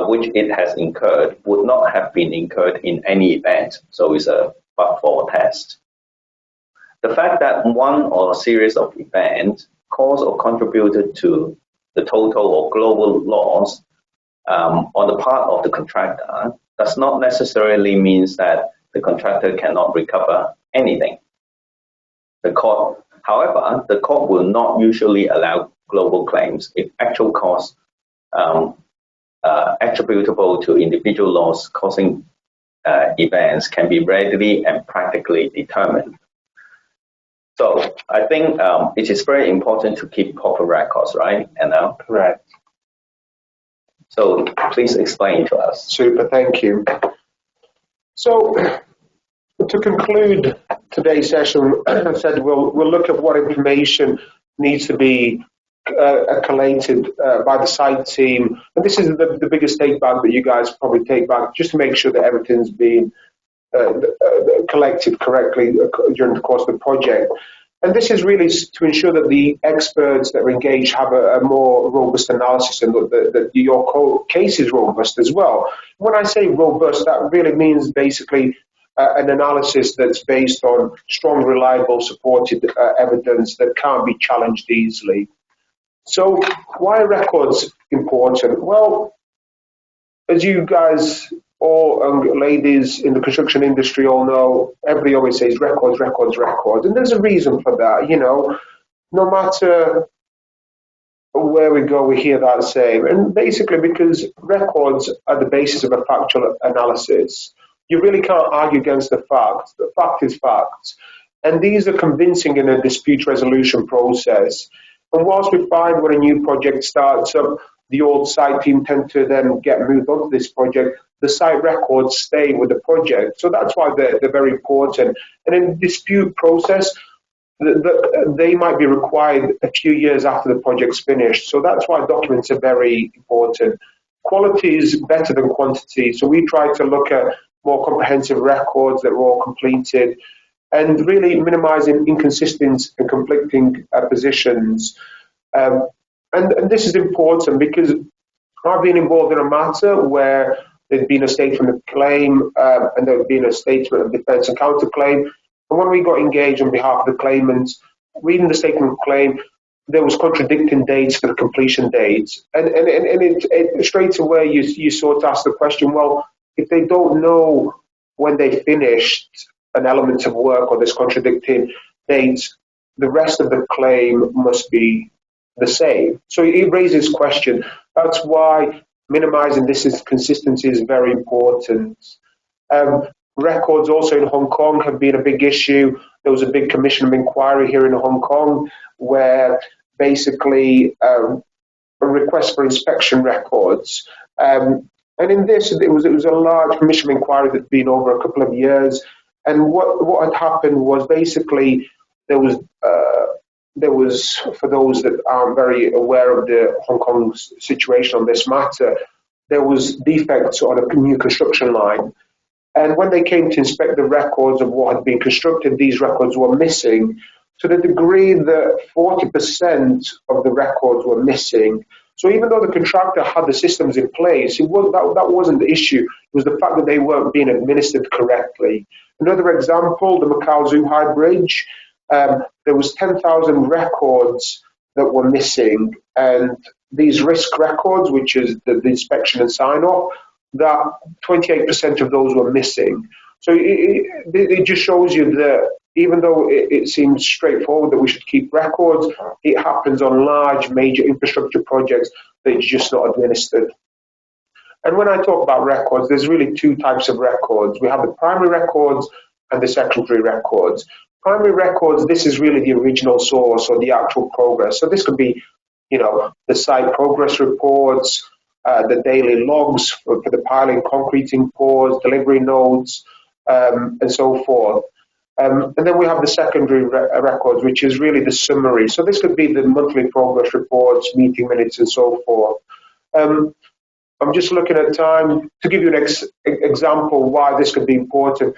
which it has incurred would not have been incurred in any event, so it's a but-for test. The fact that one or a series of events caused or contributed to the total or global loss on the part of the contractor does not necessarily mean that the contractor cannot recover anything. However, the court will not usually allow global claims if actual costs attributable to individual loss causing events can be readily and practically determined. So I think it is very important to keep proper records, right, Anel? Correct. So please explain to us. Super, thank you. So to conclude today's session, I said we'll look at what information needs to be collated by the site team. And this is the biggest take back that you guys probably take back, just to make sure that everything's been collected correctly during the course of the project. And this is really to ensure that the experts that are engaged have a more robust analysis and that your case is robust as well. When I say robust, that really means basically an analysis that's based on strong, reliable, supported evidence that can't be challenged easily. So why are records important? Well, as you guys all ladies in the construction industry all know, everybody always says records, records, records. And there's a reason for that, you know. No matter where we go, we hear that same. And basically because records are the basis of a factual analysis. You really can't argue against the facts. The fact is facts. And these are convincing in a dispute resolution process. And whilst we find when a new project starts up, the old site team tend to then get moved on to this project, the site records stay with the project. So that's why they're very important. And in the dispute process, they might be required a few years after the project's finished. So that's why documents are very important. Quality is better than quantity. So we try to look at more comprehensive records that are all completed and really minimizing inconsistent and conflicting positions. And this is important because I've been involved in a matter where there'd been a statement of claim and there'd been a statement of defense and counterclaim. And when we got engaged on behalf of the claimants, reading the statement of claim, there was contradicting dates for the completion dates. And it straight away you sort of ask the question, well, if they don't know when they finished an element of work or there's contradicting dates, the rest of the claim must be the same. So it raises question. That's why minimizing this consistency is very important. Records also in Hong Kong have been a big issue. There was a big commission of inquiry here in Hong Kong where basically a request for inspection records. And in this, it was a large commission of inquiry that had been over a couple of years. And what had happened was basically there was, for those that aren't very aware of the Hong Kong situation on this matter, there was defects on a new construction line. And when they came to inspect the records of what had been constructed, these records were missing to the degree that 40% of the records were missing. So even though the contractor had the systems in place, that wasn't the issue. It was the fact that they weren't being administered correctly. Another example, the Macau-Zhuhai Bridge, there was 10,000 records that were missing. And these risk records, which is the inspection and sign-off, that 28% of those were missing. So it just shows you that even though it seems straightforward that we should keep records, it happens on large, major infrastructure projects that it's just not administered. And when I talk about records, there's really two types of records. We have the primary records and the secondary records. Primary records, this is really the original source or the actual progress. So this could be, the site progress reports, the daily logs for the piling, concreting pours, delivery notes, and so forth. And then we have the secondary records, which is really the summary. So this could be the monthly progress reports, meeting minutes, and so forth. I'm just looking at time to give you an example why this could be important.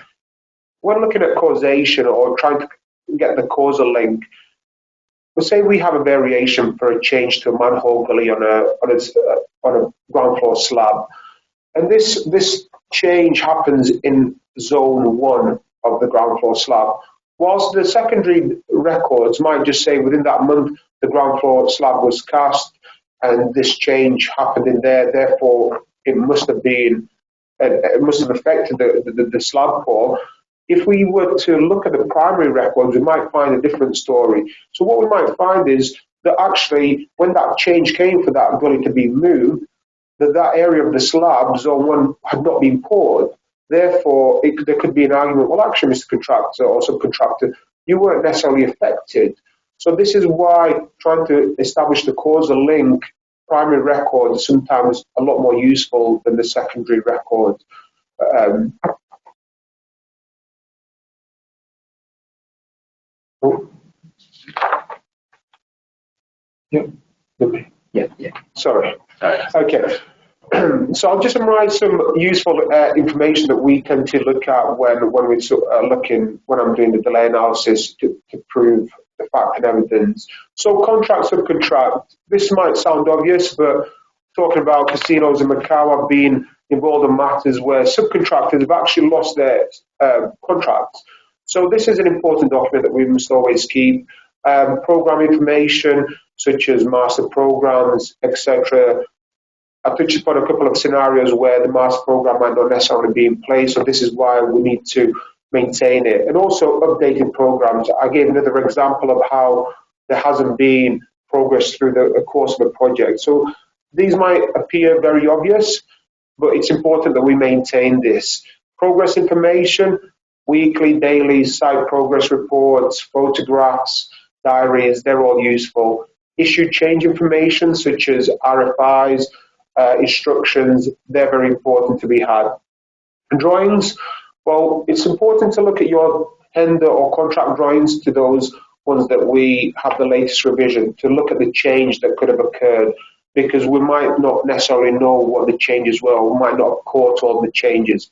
When looking at causation or trying to get the causal link, we'll say we have a variation for a change to a manhole gully on a ground floor slab. And this change happens in zone 1 of the ground floor slab. Whilst the secondary records might just say within that month the ground floor slab was cast and this change happened in there, therefore it must have affected the slab pour. If we were to look at the primary records, we might find a different story. So what we might find is that actually when that change came for that gully to be moved, that area of the slab, zone 1, had not been poured. Therefore, there could be an argument, well, actually, Mr. Contractor or subcontractor, you weren't necessarily affected. So this is why trying to establish the causal link, primary record is sometimes a lot more useful than the secondary record. Sorry. Okay. So I'll just summarize some useful information that we tend to look at when I'm doing the delay analysis to prove the fact and evidence. So contract, subcontract. This might sound obvious, but talking about casinos in Macau, I've been involved in matters where subcontractors have actually lost their contracts. So this is an important document that we must always keep. Program information such as master programs, etc. I touched upon a couple of scenarios where the master program might not necessarily be in place, so this is why we need to maintain it. And also updated programs. I gave another example of how there hasn't been progress through the course of a project. So these might appear very obvious, but it's important that we maintain this. Progress information, weekly, daily, site progress reports, photographs, diaries, they're all useful. Issue change information such as RFIs, instructions, they're very important to be had. And drawings, well, it's important to look at your tender or contract drawings to those ones that we have the latest revision, to look at the change that could have occurred, because we might not necessarily know what the changes were, we might not have caught all the changes.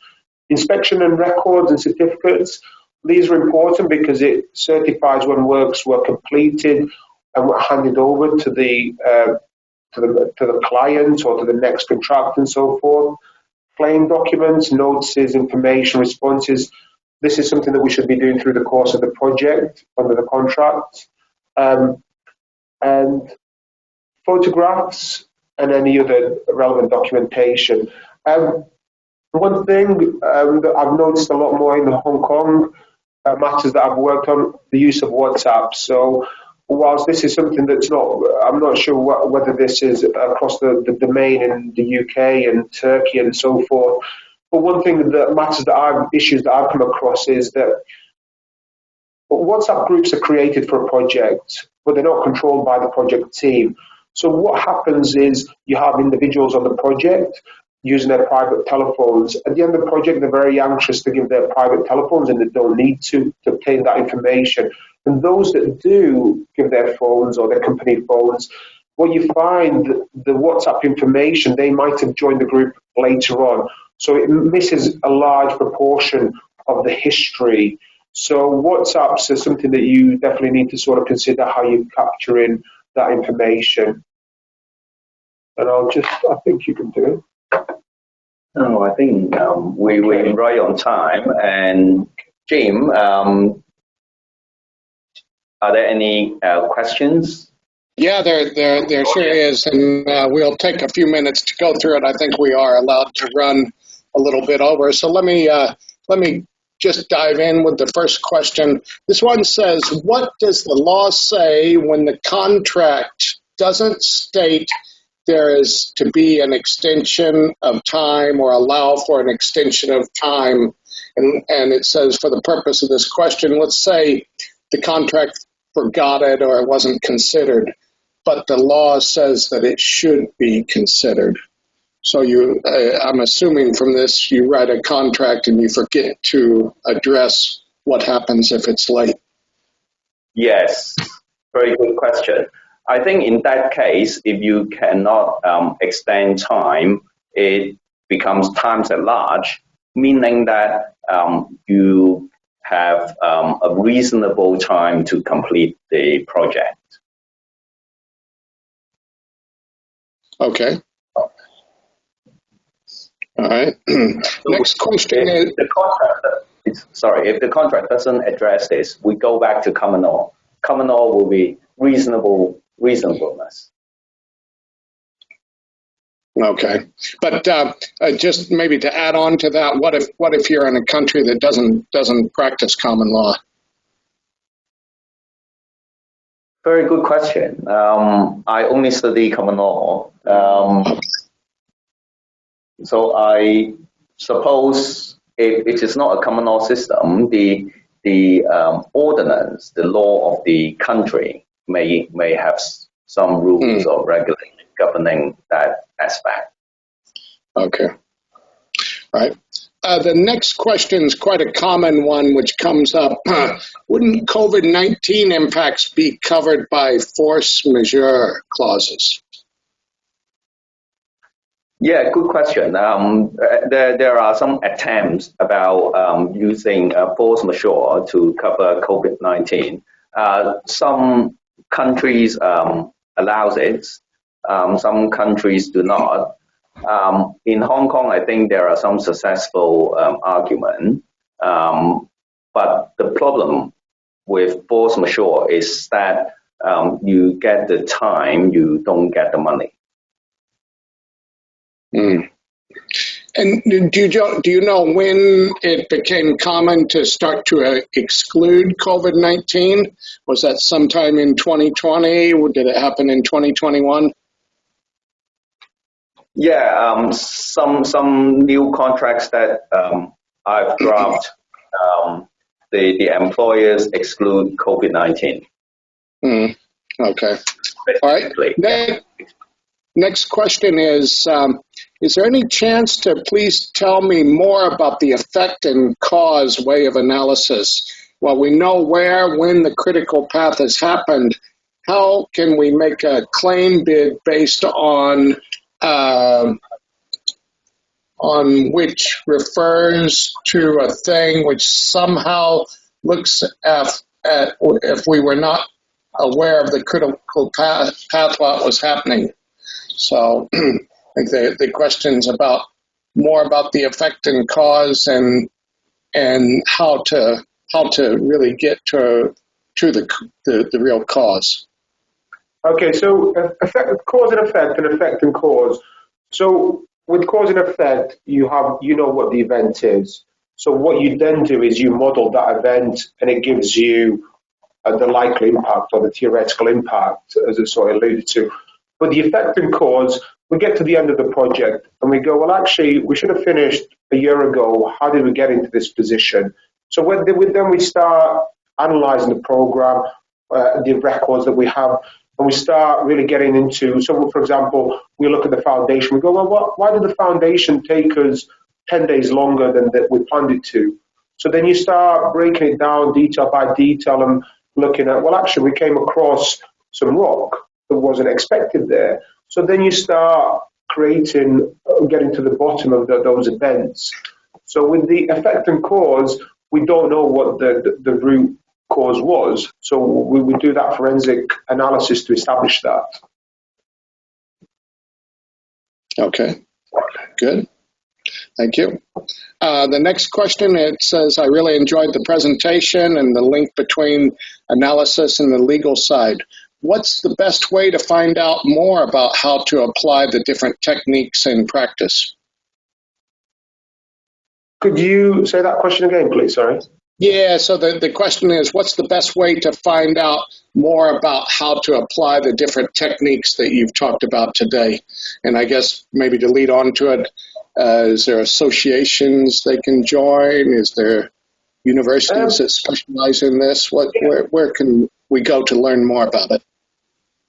Inspection and records and certificates, these are important because it certifies when works were completed and were handed over to the client or to the next contract and so forth. Claim documents, notices, information, responses. This is something that we should be doing through the course of the project under the contract. And photographs and any other relevant documentation. One thing that I've noticed a lot more in the Hong Kong matters that I've worked on, the use of WhatsApp. So whilst this is something that's I'm not sure whether this is across the domain in the UK and Turkey and so forth, but one thing that matters issues that I've come across is that WhatsApp groups are created for a project, but they're not controlled by the project team. So what happens is you have individuals on the project using their private telephones. At the end of the project, they're very anxious to give their private telephones and they don't need to obtain that information. And those that do give their phones or their company phones, what you find, the WhatsApp information, they might have joined the group later on. So it misses a large proportion of the history. So WhatsApps is something that you definitely need to sort of consider how you capture in that information. And I think you can do it. No, I think we're right on time. And Jim, are there any questions? Yeah, there sure is, and we'll take a few minutes to go through it. I think we are allowed to run a little bit over. So let me just dive in with the first question. This one says, what does the law say when the contract doesn't state there is to be an extension of time or allow for an extension of time? And it says, for the purpose of this question, let's say the contract forgot it or it wasn't considered, but the law says that it should be considered. So I'm assuming from this, you write a contract and you forget to address what happens if it's late? Yes, very good question. I think in that case, if you cannot extend time, it becomes times at large, meaning that you have a reasonable time to complete the project. Okay. All right. Next question is... If the contract doesn't address this, we go back to common law. Common law will be reasonableness. Okay, but just maybe to add on to that, what if you're in a country that doesn't practice common law? Very good question. I only study common law, so I suppose if it is not a common law system, the ordinance, the law of the country may have some rules or regulations governing that aspect. Okay. All right. The next question is quite a common one, which comes up. Wouldn't COVID-19 impacts be covered by force majeure clauses? Yeah, good question. There are some attempts about using force majeure to cover COVID-19. Some countries allows it. Some countries do not. In Hong Kong, I think there are some successful arguments. But the problem with force majeure is that you get the time, you don't get the money. Mm. And do you know when it became common to start to exclude COVID-19? Was that sometime in 2020? Or did it happen in 2021? Yeah, some new contracts that I've drafted, the employers exclude COVID-19. Okay. All right. Next question is there any chance to please tell me more about the effect and cause way of analysis? Well, we know when the critical path has happened. How can we make a claim bid based on which refers to a thing which somehow looks at if we were not aware of the critical path what was happening? So I think the question's more about the effect and cause and how to really get to the real cause. Okay, so cause and effect and cause. So with cause and effect, you know what the event is. So what you then do is you model that event, and it gives you the likely impact or the theoretical impact, as I sort of alluded to. But the effect and cause, we get to the end of the project and we go, well, actually, we should have finished a year ago. How did we get into this position? So then we start analysing the program, the records that we have, and we start really getting into, so for example, we look at the foundation, we go, well, why did the foundation take us 10 days longer than we planned it to? So then you start breaking it down detail by detail and looking at, well, actually, we came across some rock that wasn't expected there. So then you start getting to the bottom of those events. So with the effect and cause, we don't know what the root cause was. So we would do that forensic analysis to establish that. Okay, good. Thank you. The next question, it says, I really enjoyed the presentation and the link between analysis and the legal side. What's the best way to find out more about how to apply the different techniques in practice? Could you say that question again, please? Sorry. Yeah, so the question is, what's the best way to find out more about how to apply the different techniques that you've talked about today? And I guess maybe to lead on to it, is there associations they can join? Is there universities that specialize in this? Where can we go to learn more about it?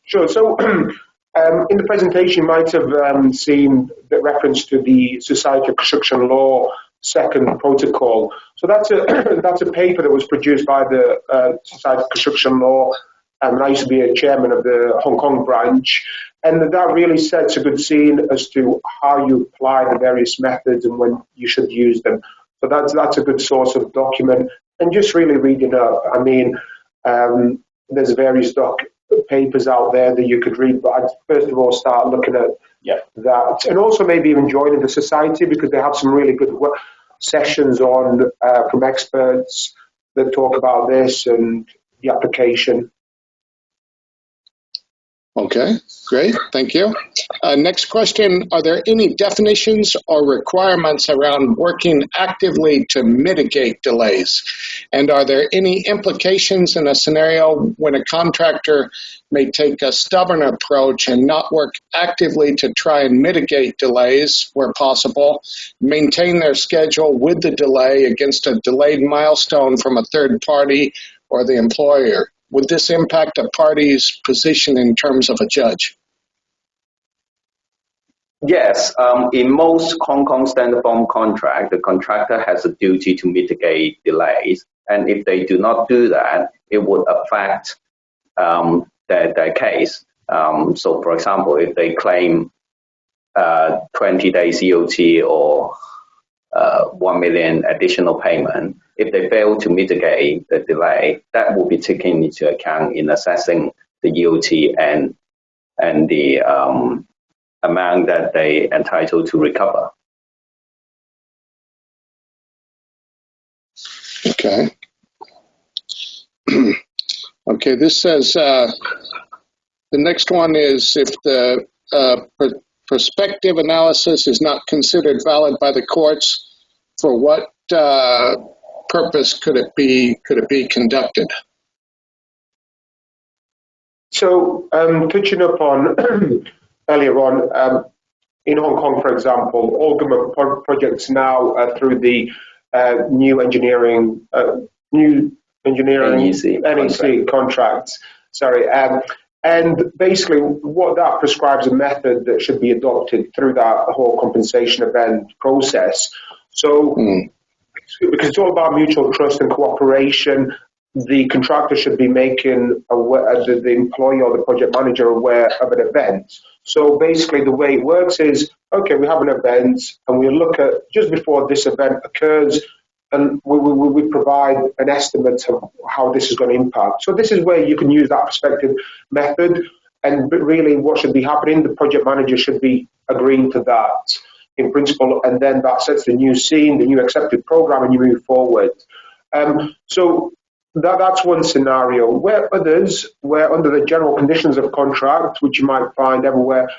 Sure. So in the presentation, you might have seen the reference to the Society of Construction Law second protocol. So that's a that's a paper that was produced by the Society of Construction Law, and I used to be a chairman of the Hong Kong branch, and that really sets a good scene as to how you apply the various methods and when you should use them. So that's a good source of document, and just really reading up. I mean, there's various papers out there that you could read, but I'd first of all start looking at that, and also maybe even joining the society, because they have some really good sessions on from experts that talk about this and the application. Okay, great. Thank you. Next question. Are there any definitions or requirements around working actively to mitigate delays? And are there any implications in a scenario when a contractor may take a stubborn approach and not work actively to try and mitigate delays where possible, maintain their schedule with the delay against a delayed milestone from a third party or the employer? Would this impact a party's position in terms of a judge? Yes, in most Hong Kong standard form contract, the contractor has a duty to mitigate delays, and if they do not do that, it would affect their case. So, for example, if they claim 20 days EOT or 1 million additional payment, if they fail to mitigate the delay, that will be taken into account in assessing the EOT and the amount that they entitled to recover. Okay. Okay, this says the next one is if the prospective analysis is not considered valid by the courts, for what purpose could it be conducted? So, touching upon earlier on, in Hong Kong, for example, all government projects now through the new engineering NEC contracts. Sorry, and basically, what that prescribes a method that should be adopted through that whole compensation event process. So, because it's all about mutual trust and cooperation, the contractor should be making the employee or the project manager aware of an event. So basically the way it works is, okay, we have an event and we look at just before this event occurs, and we provide an estimate of how this is going to impact. So this is where you can use that prospective method, and really what should be happening, the project manager should be agreeing to that in principle, and then that sets the new scene, the new accepted program, and you move forward. So that's one scenario. Where others, where under the general conditions of contract, which you might find everywhere,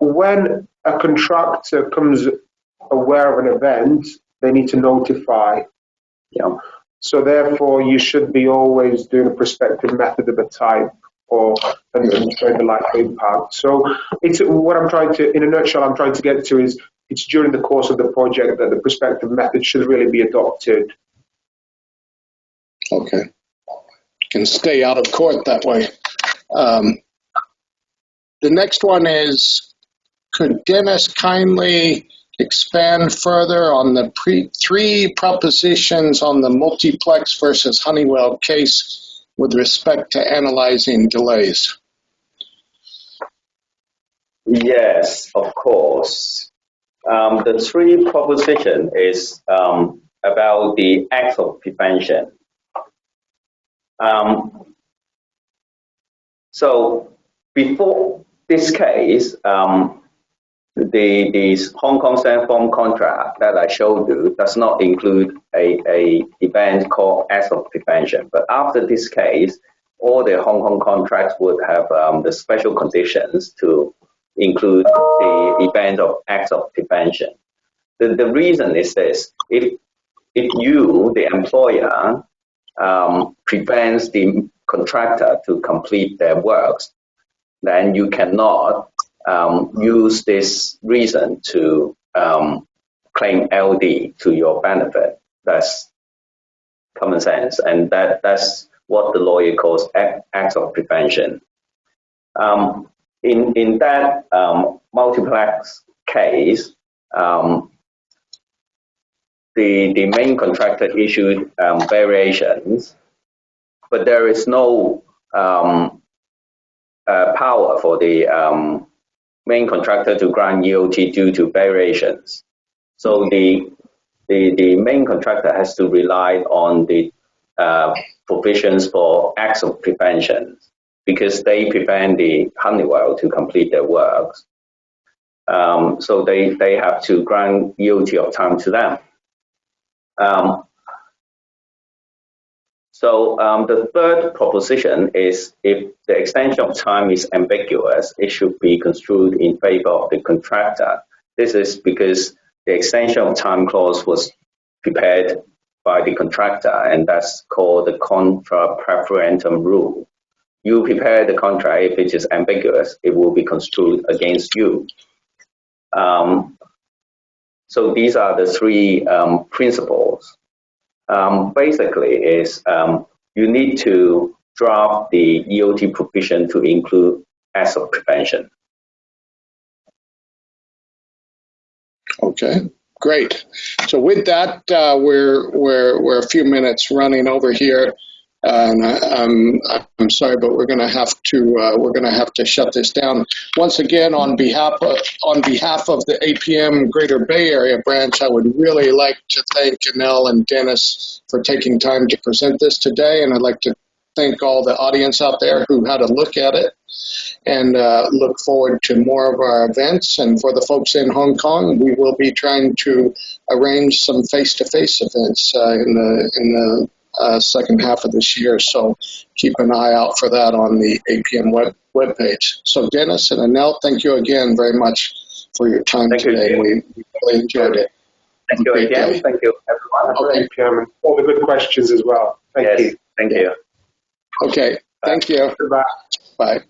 when a contractor comes aware of an event, they need to notify. Yeah. So therefore, you should be always doing a prospective method of a type, or demonstrate the likely impact. So it's what I'm trying to, in a nutshell, I'm trying to get to is it's during the course of the project that the prospective method should really be adopted. Okay. Can stay out of court that way. The next one is, could Dennis kindly expand further on the three propositions on the multiplex versus Honeywell case with respect to analyzing delays? Yes, of course. The three proposition is about the act of prevention. So before this case, the Hong Kong Standard Form contract that I showed you does not include a event called acts of prevention. But after this case, all the Hong Kong contracts would have the special conditions to include the event of acts of prevention. The reason is this: if you, the employer, prevents the contractor to complete their works, then you cannot use this reason to claim LD to your benefit. That's common sense, and that's what the lawyer calls acts of prevention. In that multiplex case, the main contractor issued variations, but there is no power for the main contractor to grant EOT due to variations. So the main contractor has to rely on the provisions for acts of prevention because they prevent the Honeywell to complete their works. So they have to grant EOT of time to them. So the third proposition is if the extension of time is ambiguous, it should be construed in favor of the contractor. This is because the extension of time clause was prepared by the contractor, and that's called the contra preferentum rule. You prepare the contract, if it is ambiguous, it will be construed against you. So these are the three principles. Basically is you need to draft the EOT provision to include acts of prevention. Okay, great. So with that, we're a few minutes running over here, and I'm sorry, but we're going to have to shut this down. Once again, on behalf of the APM Greater Bay Area branch, I would really like to thank Anel and Dennis for taking time to present this today, and I'd like to thank all the audience out there who had a look at it, and look forward to more of our events. And for the folks in Hong Kong, we will be trying to arrange some face-to-face events in the second half of this year. So keep an eye out for that on the APM webpage. So Dennis and Anel, thank you again very much for your time today. We really enjoyed it. Thank you again. Thank you, everyone. Okay, Chairman. All the good questions as well. Thank you. Thank you. Okay, thank you. Goodbye. Bye.